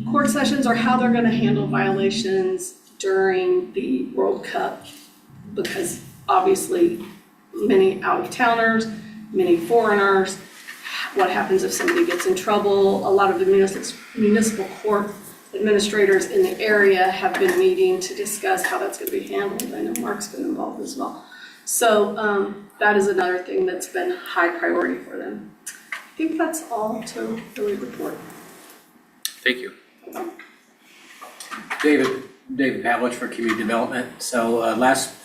court sessions, or how they're going to handle violations during the World Cup, because obviously many out-of-towners, many foreigners, what happens if somebody gets in trouble. A lot of the municipal court administrators in the area have been meeting to discuss how that's going to be handled. I know Mark's been involved as well. So that is another thing that's been high priority for them. I think that's all to really report. Thank you. David Pavlich for Community Development. So last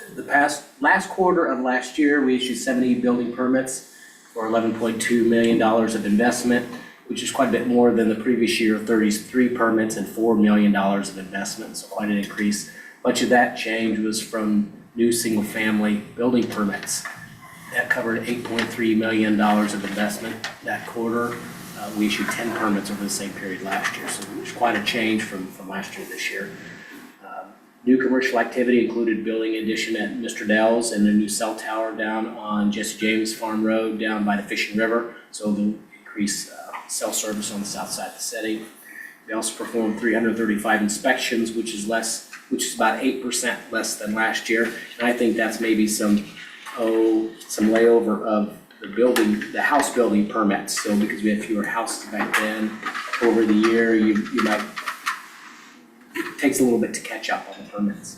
quarter of last year, we issued 70 building permits for $11.2 million of investment, which is quite a bit more than the previous year of 33 permits and $4 million of investment, so quite an increase. Much of that change was from new single-family building permits. That covered $8.3 million of investment that quarter. We issued 10 permits over the same period last year, so there's quite a change from last year to this year. New commercial activity included building addition at Mr. Dell's and a new cell tower down on Jesse James Farm Road down by the Fishing River, so they'll increase cell service on the south side of the city. We also performed 335 inspections, which is about 8% less than last year. And I think that's maybe some layover of the house building permits. So because we had fewer houses back then, over the year, it takes a little bit to catch up on the permits.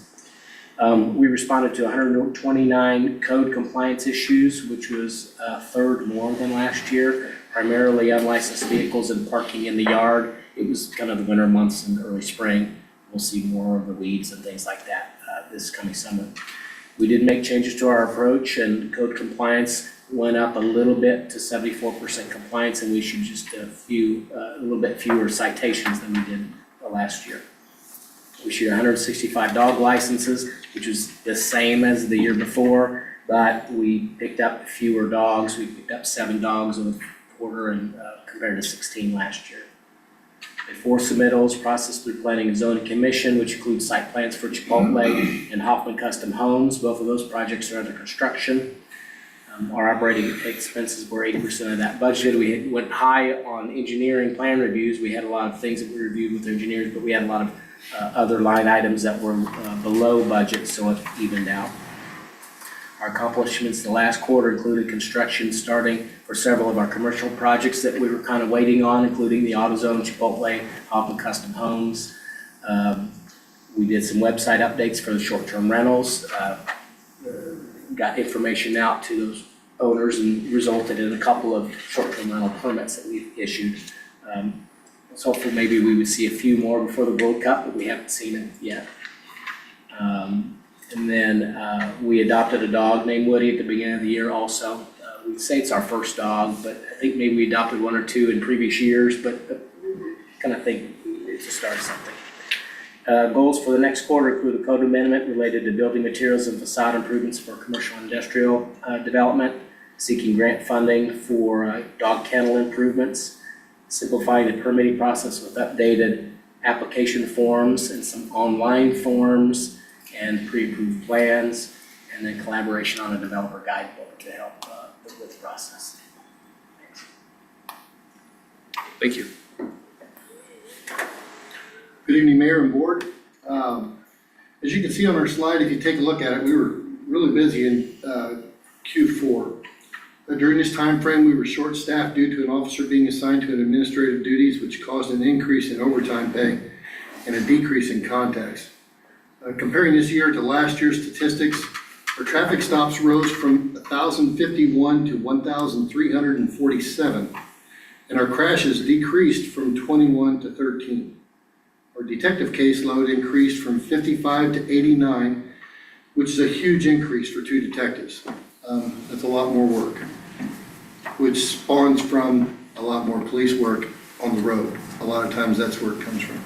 We responded to 129 code compliance issues, which was a third more than last year, primarily unlicensed vehicles and parking in the yard. It was kind of the winter months and early spring. We'll see more of the weeds and things like that this coming summer. We did make changes to our approach, and code compliance went up a little bit to 74% compliance, and we issued just a little bit fewer citations than we did last year. We issued 165 dog licenses, which was the same as the year before, but we picked up fewer dogs. We picked up 7 dogs in the quarter and compared to 16 last year. The 4 submittals processed through Planning and Zoning Commission, which includes site plans for Chipotle and Hoffman Custom Homes. Both of those projects are under construction. Our operating expenses were 80% of that budget. We went high on engineering plan reviews. We had a lot of things that we reviewed with engineers, but we had a lot of other line items that were below budget, so it evened out. Our accomplishments the last quarter included construction starting for several of our commercial projects that we were kind of waiting on, including the AutoZone, Chipotle, Hoffman Custom Homes. We did some website updates for the short-term rentals, got information out to those owners and resulted in a couple of short-term rental permits that we've issued. So hopefully maybe we would see a few more before the World Cup, but we haven't seen it yet. And then we adopted a dog named Woody at the beginning of the year also. We'd say it's our first dog, but I think maybe we adopted 1 or 2 in previous years, but kind of think it's a start of something. Goals for the next quarter include a code amendment related to building materials and facade improvements for commercial and industrial development, seeking grant funding for dog kennel improvements, simplifying the permitting process with updated application forms and some online forms and pre-approved plans, and then collaboration on a developer guidebook to help with the process. Thanks. Thank you. Good evening, Mayor and Board. As you can see on our slide, if you take a look at it, we were really busy in Q4. During this time frame, we were short-staffed due to an officer being assigned to administrative duties, which caused an increase in overtime pay and a decrease in contacts. Comparing this year to last year's statistics, our traffic stops rose from 1,051 to 1,347, and our crashes decreased from 21 to 13. Our detective caseload increased from 55 to 89, which is a huge increase for 2 detectives. That's a lot more work, which spawns from a lot more police work on the road. A lot of times that's where it comes from.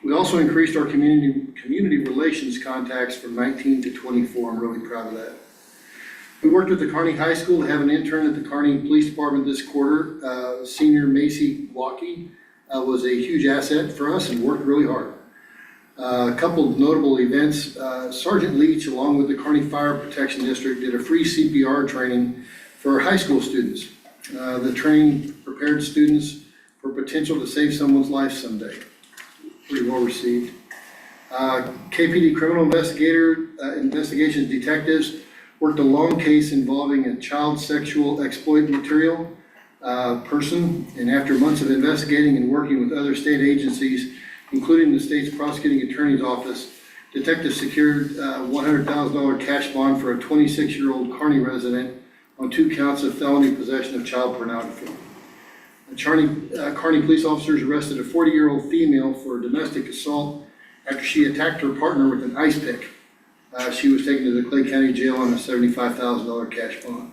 We also increased our community relations contacts from 19 to 24. I'm really proud of that. We worked with the Kearney High School to have an intern at the Kearney Police Department this quarter. Senior Macy Waukee was a huge asset for us and worked really hard. A couple of notable events. Sergeant Leach, along with the Kearney Fire Protection District, did a free CPR training for our high school students. The training prepared students for potential to save someone's life someday. Pretty well received. KPD criminal investigations detectives worked a long case involving a child sexual exploit material person, and after months of investigating and working with other state agencies, including the state's prosecuting attorney's office, detectives secured a $100,000 cash bond for a 26-year-old Kearney resident on 2 counts of felony possession of child pornography. Kearney police officers arrested a 40-year-old female for domestic assault after she attacked her partner with an ice pick. She was taken to the Clay County Jail on a $75,000 cash bond.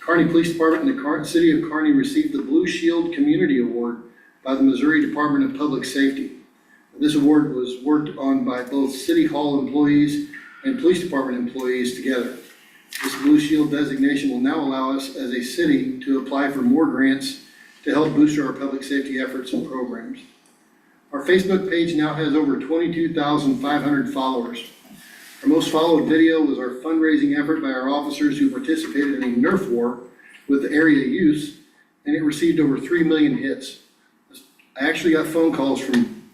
Kearney Police Department and the City of Kearney received the Blue Shield Community Award by the Missouri Department of Public Safety. This award was worked on by both City Hall employees and Police Department employees together. This Blue Shield designation will now allow us as a city to apply for more grants to help boost our public safety efforts and programs. Our Facebook page now has over 22,500 followers. Our most followed video was our fundraising effort by our officers who participated in a Nerf war with area youth, and it received over 3 million hits. I actually got phone calls from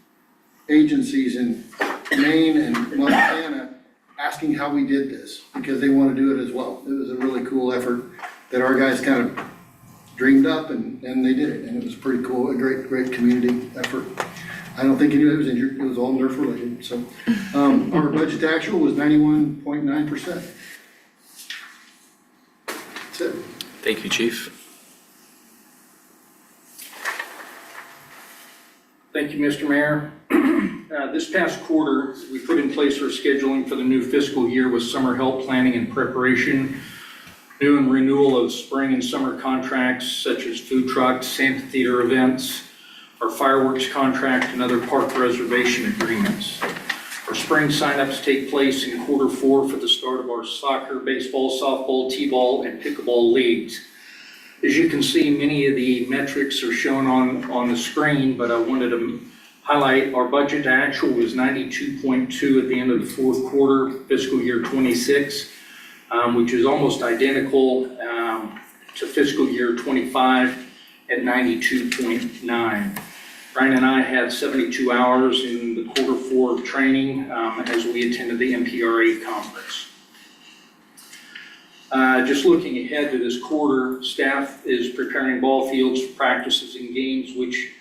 agencies in Maine and Montana asking how we did this, because they want to do it as well. It was a really cool effort that our guys kind of dreamed up, and they did it, and it was pretty cool, a great community effort. I don't think anybody was injured, it was all Nerf related, so. Our budget to actual was 91.9%. That's it. Thank you, Chief. Thank you, Mr. Mayor. This past quarter, we put in place our scheduling for the new fiscal year with summer help planning and preparation, new and renewal of spring and summer contracts such as food trucks, amphitheater events, our fireworks contract, and other park reservation agreements. Our spring signups take place in quarter 4 for the start of our soccer, baseball, softball, t-ball, and pickleball leagues. As you can see, many of the metrics are shown on the screen, but I wanted to highlight our budget to actual was 92.2 at the end of the fourth quarter, fiscal year 26, which is almost identical to fiscal year 25 at 92.9. Brian and I had 72 hours in the quarter 4 of training as we attended the MPRA conference. Just looking ahead to this quarter, staff is preparing ball fields for practices and games which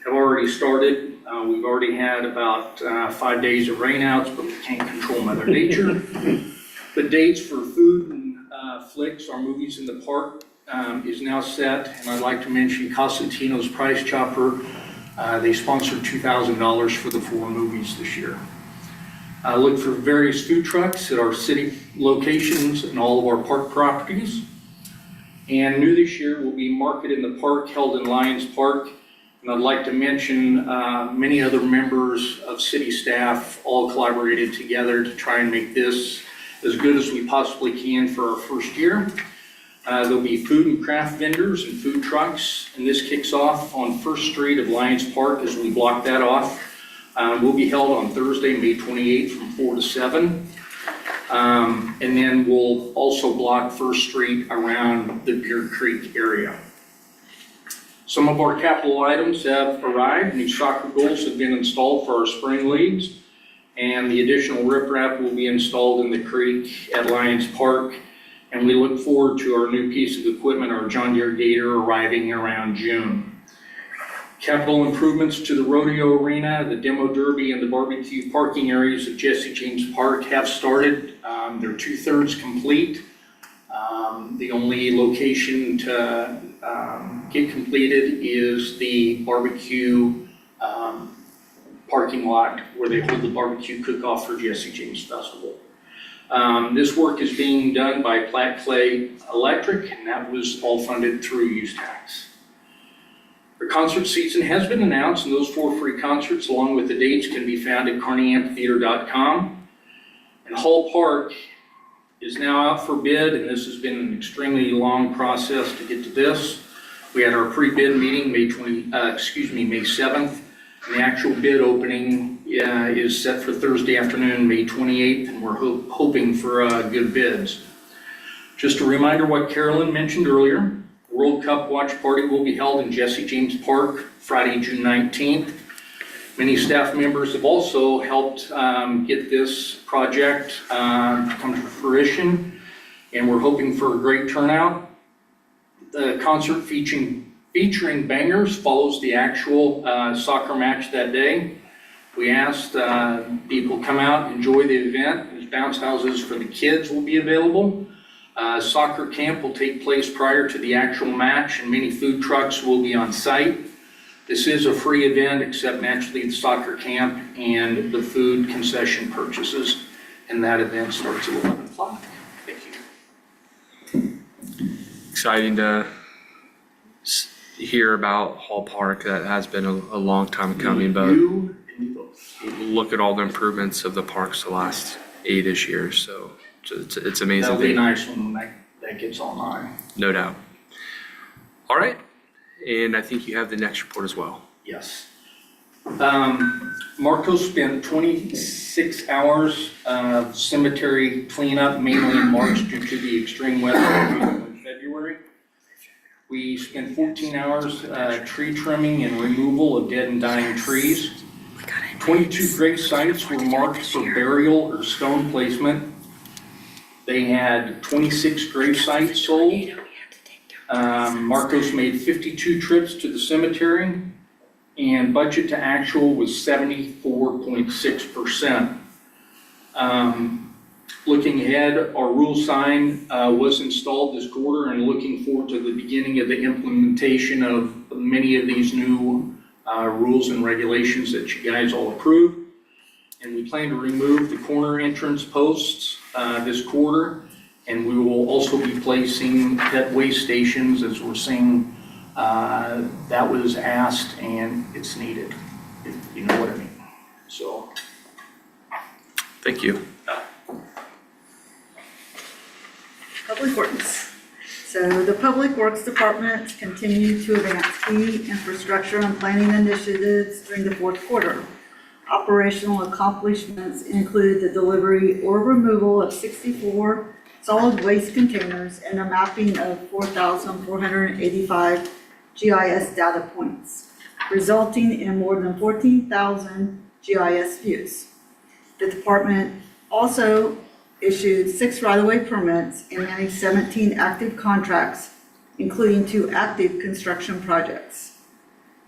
have already started. We've already had about 5 days of rainouts, but we can't control Mother Nature. The dates for food and flicks, our movies in the park, is now set, and I'd like to mention Cosentino's Price Chopper. They sponsored $2,000 for the 4 movies this year. Look for various food trucks at our city locations and all of our park properties. And new this year will be Market in the Park held in Lions Park. And I'd like to mention many other members of city staff all collaborated together to try and make this as good as we possibly can for our first year. There'll be food and craft vendors and food trucks, and this kicks off on First Street of Lions Park as we block that off. Will be held on Thursday, May 28th from 4 to 7. And then we'll also block First Street around the Beer Creek area. Some of our capital items have arrived. New soccer goals have been installed for our spring leagues, and the additional riprap will be installed in the creek at Lions Park. And we look forward to our new piece of equipment, our John Deere Gator, arriving around June. Capital improvements to the rodeo arena, the demo derby, and the barbecue parking areas at Jesse James Park have started. They're 2/3 complete. The only location to get completed is the barbecue parking lot where they hold the barbecue cook-off for Jesse James Festival. This work is being done by Platte Clay Electric, and that was all funded through use tax. The concert season has been announced, and those 4 free concerts, along with the dates, can be found at kearneyamphitheater.com. And Hall Park is now out for bid, and this has been an extremely long process to get to this. We had our pre-bid meeting May 7th, and the actual bid opening is set for Thursday afternoon, May 28th, and we're hoping for good bids. Just a reminder what Carolyn mentioned earlier. World Cup Watch Party will be held in Jesse James Park Friday, June 19th. Many staff members have also helped get this project come to fruition, and we're hoping for a great turnout. The concert featuring bangers follows the actual soccer match that day. We asked people come out, enjoy the event. There's bounce houses for the kids will be available. Soccer camp will take place prior to the actual match, and many food trucks will be on site. This is a free event, except naturally the soccer camp and the food concession purchases, and that event starts at 11 o'clock. Thank you. exciting to hear about Hall Park. That has been a long time coming, but You and me both. look at all the improvements of the parks the last 8-ish years, so it's amazing. That'll be thing. nice when that gets online. No doubt. All right, and I think you have the next report as well. Yes. Marco spent 26 hours of cemetery cleanup, mainly in March due to the extreme weather in February. We spent 14 hours tree trimming and removal of dead and dying trees. 22 grave sites were marked for burial or stone placement. They had 26 grave sites sold. Marcos made 52 trips to the cemetery, and budget to actual was 74.6%. Looking ahead, our rule sign was installed this quarter, and looking forward to the beginning of the implementation of many of these new rules and regulations that you guys all approved. And we plan to remove the corner entrance posts this quarter, and we will also be placing pet waste stations, as we're seeing that was asked and it's needed, if you know what I mean. So. Thank you. Public Works. So the Public Works Department continued to advance key infrastructure and planning initiatives during the fourth quarter. Operational accomplishments include the delivery or removal of 64 solid waste containers and a mapping of 4,485 GIS data points, resulting in more than 14,000 GIS views. The department also issued 6 right-of-way permits and managed 17 active contracts, including 2 active construction projects.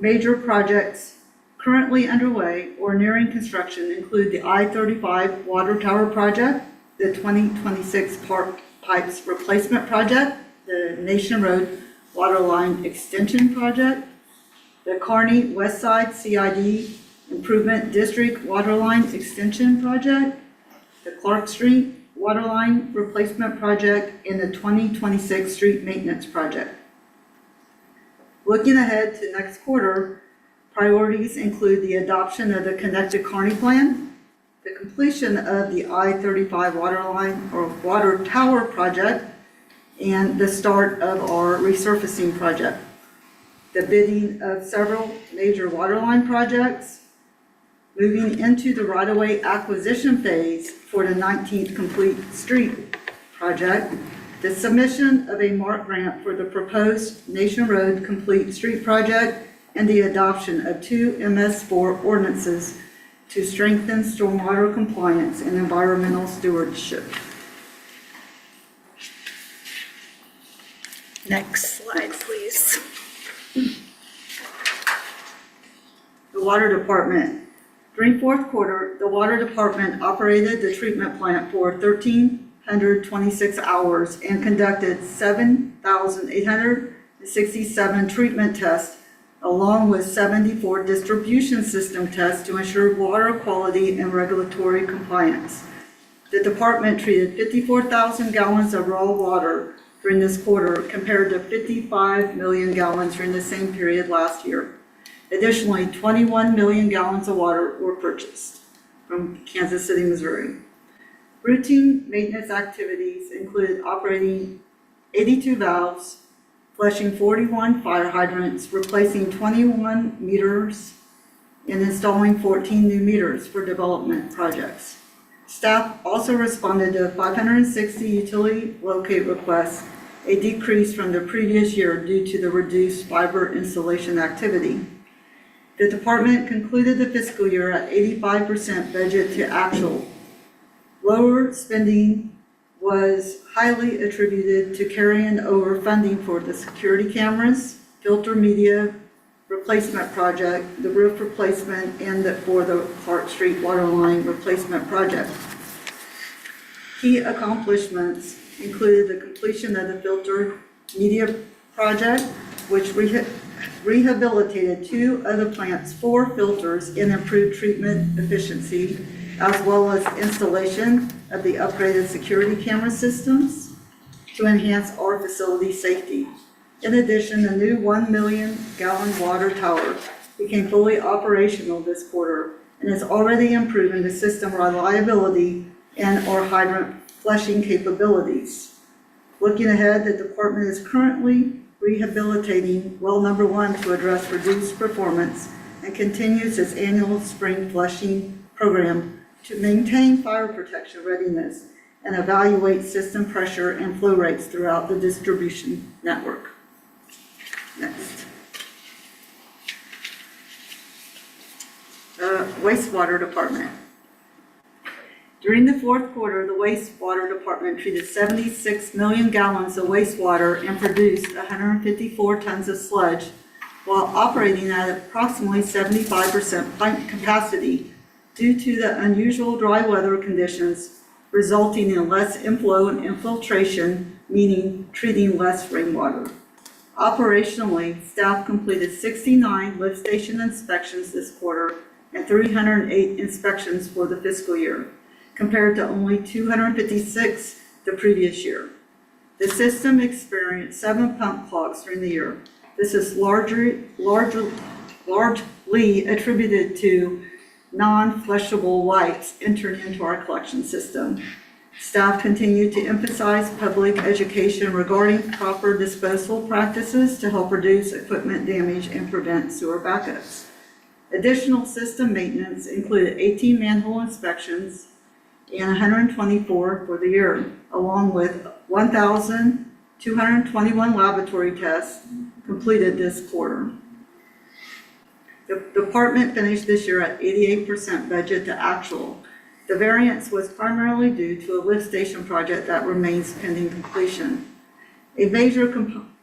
Major projects currently underway or nearing construction include the I-35 Water Tower Project, the 2026 Park Pipes Replacement Project, the Nation Road Waterline Extension Project, the Kearney West Side CID Improvement District Waterline Extension Project, the Clark Street Waterline Replacement Project, and the 2026 Street Maintenance Project. Looking ahead to next quarter, priorities include the adoption of the Connected Kearney Plan, the completion of the I-35 Waterline or Water Tower Project, and the start of our resurfacing project, the bidding of several major waterline projects, moving into the right-of-way acquisition phase for the 19th Complete Street project, the submission of a MARC grant for the proposed Nation Road Complete Street project, and the adoption of 2 MS4 ordinances to strengthen stormwater compliance and environmental stewardship. Next slide, please. The Water Department. During fourth quarter, the Water Department operated the treatment plant for 1,326 hours and conducted 7,867 treatment tests, along with 74 distribution system tests to ensure water quality and regulatory compliance. The department treated 54,000 gallons of raw water during this quarter, compared to 55 million gallons during the same period last year. Additionally, 21 million gallons of water were purchased from Kansas City, Missouri. Routine maintenance activities included operating 82 valves, flushing 41 fire hydrants, replacing 21 meters, and installing 14 new meters for development projects. Staff also responded to 560 utility locate requests, a decrease from the previous year due to the reduced fiber installation activity. The department concluded the fiscal year at 85% budget to actual. Lower spending was highly attributed to carrying over funding for the security cameras, filter media replacement project, the roof replacement, and for the Clark Street Waterline Replacement Project. Key accomplishments included the completion of the filter media project, which rehabilitated 2 of the plant's 4 filters and improved treatment efficiency, as well as installation of the upgraded security camera systems. to enhance our facility safety. In addition, the new 1 million gallon water tower became fully operational this quarter and is already improving the system reliability and our hydrant flushing capabilities. Looking ahead, the department is currently rehabilitating well number 1 to address reduced performance and continues its annual spring flushing program to maintain fire protection readiness and evaluate system pressure and flow rates throughout the distribution network. Next. Wastewater Department. During the fourth quarter, the wastewater department treated 76 million gallons of wastewater and produced 154 tons of sludge while operating at approximately 75% plant capacity due to the unusual dry weather conditions resulting in less inflow and infiltration, meaning treating less rainwater. Operationally, staff completed 69 lift station inspections this quarter and 308 inspections for the fiscal year, compared to only 256 the previous year. The system experienced 7 pump clogs during the year. This is largely attributed to non-flushable wipes entering into our collection system. Staff continue to emphasize public education regarding proper disposal practices to help reduce equipment damage and prevent sewer backups. Additional system maintenance included 18 manhole inspections and 124 for the year, along with 1,221 laboratory tests completed this quarter. The department finished this year at 88% budget to actual. The variance was primarily due to a lift station project that remains pending completion. A major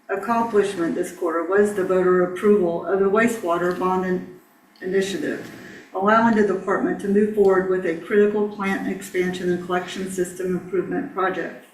accomplishment this quarter was the voter approval of the wastewater bond initiative, allowing the department to move forward with a critical plant expansion and collection system improvement project.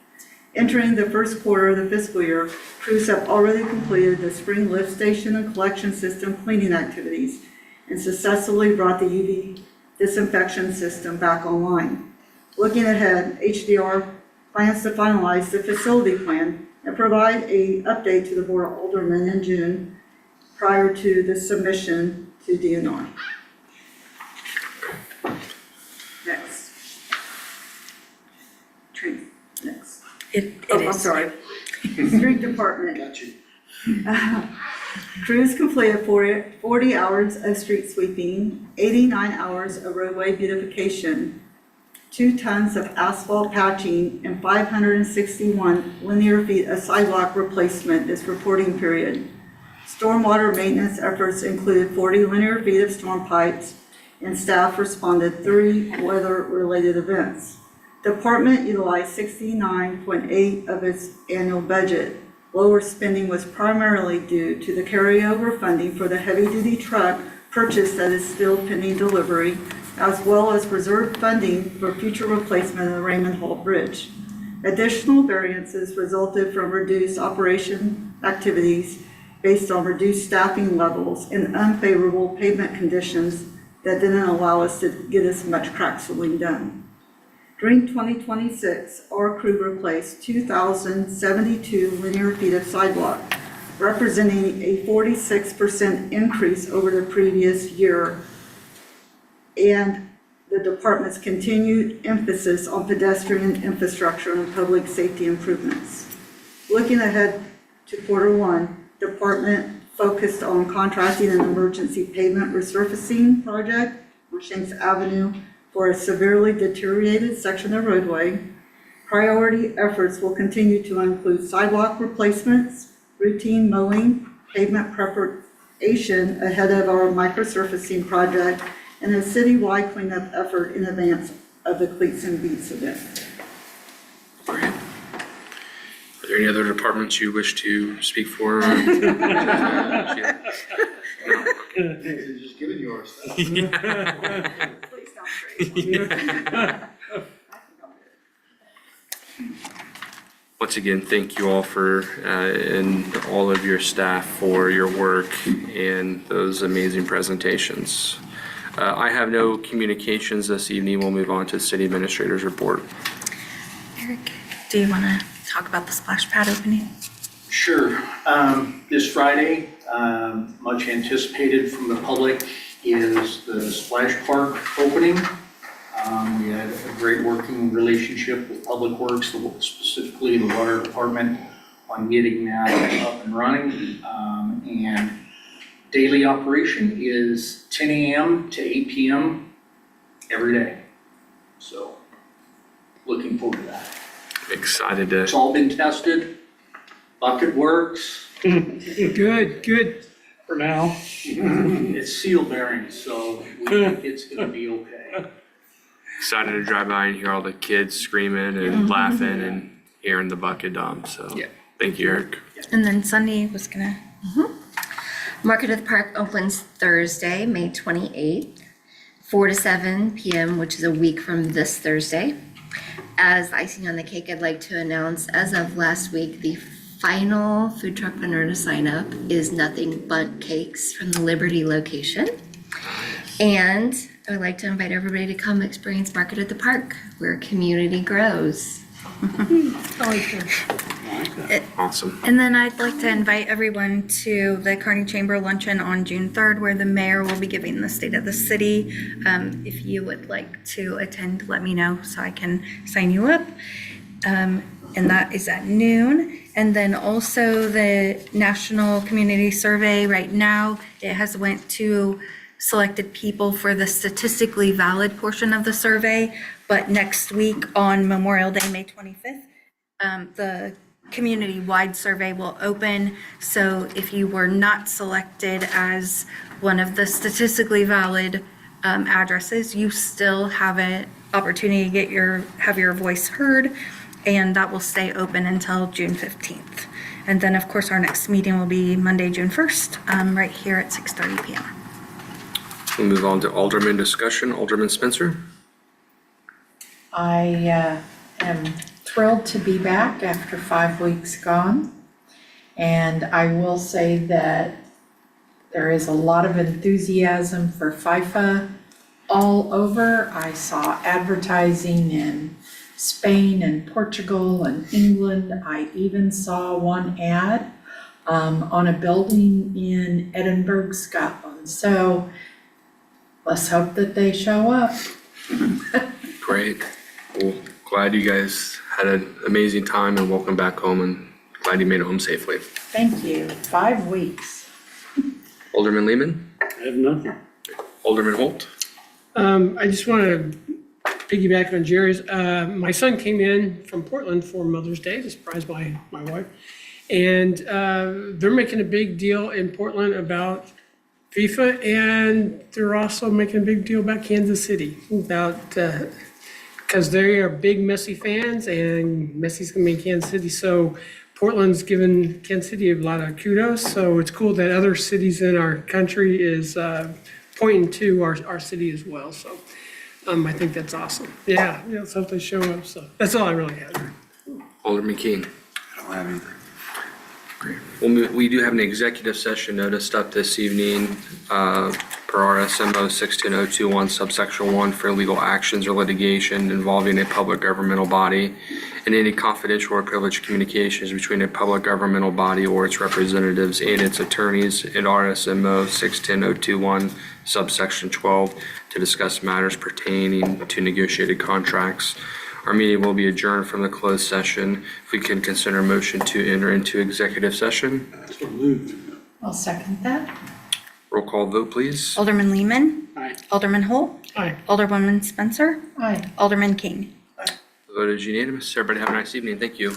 Entering the first quarter of the fiscal year, crews have already completed the spring lift station and collection system cleaning activities and successfully brought the UV disinfection system back online. Looking ahead, HDR plans to finalize the facility plan and provide an update to the Board of Aldermen in June prior to the submission to DNR. Next. Next. I'm sorry. Street Department. Got you. Crews completed 40 hours of street sweeping, 89 hours of roadway beautification, 2 tons of asphalt patching, and 561 linear feet of sidewalk replacement this reporting period. Stormwater maintenance efforts included 40 linear feet of storm pipes, and staff responded 3 weather-related events. Department utilized 69.8 of its annual budget. Lower spending was primarily due to the carryover funding for the heavy-duty truck purchase that is still pending delivery, as well as reserved funding for future replacement of the Raymond Hall Bridge. Additional variances resulted from reduced operation activities based on reduced staffing levels and unfavorable pavement conditions that didn't allow us to get as much crack sealing done. During 2026, our crew replaced 2,072 linear feet of sidewalk, representing a 46% increase over the previous year, and the department's continued emphasis on pedestrian infrastructure and public safety improvements. Looking ahead to quarter 1, department focused on contracting an emergency pavement resurfacing project on Shanks Avenue for a severely deteriorated section of roadway. Priority efforts will continue to include sidewalk replacements, routine mowing, pavement preparation ahead of our microsurfacing project, and a citywide cleanup effort in advance of the Cleats and Beats event. Great. Are there any other departments you wish to speak for? Just giving you our stuff. Please don't trade. Once again, thank you all for, and all of your staff for your work and those amazing presentations. I have no communications this evening. We'll move on to the city administrator's report. Eric, do you want to talk about the splash pad opening? Sure. This Friday, much anticipated from the public is the Splash Park opening. We had a great working relationship with Public Works, specifically the Water Department, on getting that up and running. And daily operation is 10 a.m. to 8 p.m. every day. So looking forward to that. Excited to. It's all been tested. Bucket works. Good for now. It's seal bearing, so we think it's gonna be okay. Excited to drive by and hear all the kids screaming and laughing and hearing the bucket dump, so. Yeah. Thank you, Eric. And then Sunday was gonna, Market at the Park opens Thursday, May 28th, 4 to 7 p.m., which is a week from this Thursday. As icing on the cake, I'd like to announce, as of last week, the final food truck vendor to sign up is Nothing But Cakes from the Liberty location. And I would like to invite everybody to come experience Market at the Park, where community grows. Awesome. and then I'd like to invite everyone to the Kearney Chamber Luncheon on June 3rd, where the mayor will be giving the state of the city. If you would like to attend, let me know so I can sign you up. And that is at noon. And then also the National Community Survey right now, it has went to selected people for the statistically valid portion of the survey. But next week on Memorial Day, May 25th, the community-wide survey will open. So if you were not selected as one of the statistically valid addresses, you still have an opportunity to have your voice heard, and that will stay open until June 15th. And then, of course, our next meeting will be Monday, June 1st, right here at 6:30 p.m. We'll move on to Alderman discussion. Alderman Spencer. I am thrilled to be back after 5 weeks gone. And I will say that there is a lot of enthusiasm for FIFA all over. I saw advertising in Spain and Portugal and England. I even saw one ad on a building in Edinburgh, Scotland. So let's hope that they show up. Great. Well, glad you guys had an amazing time and welcome back home, and glad you made it home safely. Thank you. 5 weeks. Alderman Lehman. I have nothing. Alderman Holt. I just want to piggyback on Jerry's. My son came in from Portland for Mother's Day, to surprise my wife. And they're making a big deal in Portland about FIFA, and they're also making a big deal about Kansas City, because they are big Messi fans, and Messi's going to be in Kansas City. So Portland's given Kansas City a lot of kudos. So it's cool that other cities in our country is pointing to our city as well. So I think that's awesome. Yeah, let's hope they show up. So that's all I really have. Alderman King. I don't have anything. Great. Well, we do have an executive session noticed up this evening per RSMO 610-021 subsection 1 for legal actions or litigation involving a public governmental body and any confidential or privileged communications between a public governmental body or its representatives and its attorneys in RSMO 610-021 subsection 12 to discuss matters pertaining to negotiated contracts. Our meeting will be adjourned from the closed session. If we can consider a motion to enter into executive session. So moved. I'll second that. Roll call vote, please. Alderman Lehman. Aye. Alderman Holt. Aye. Alderwoman Spencer. Aye. Alderman King. The vote is unanimous. Everybody have a nice evening. Thank you.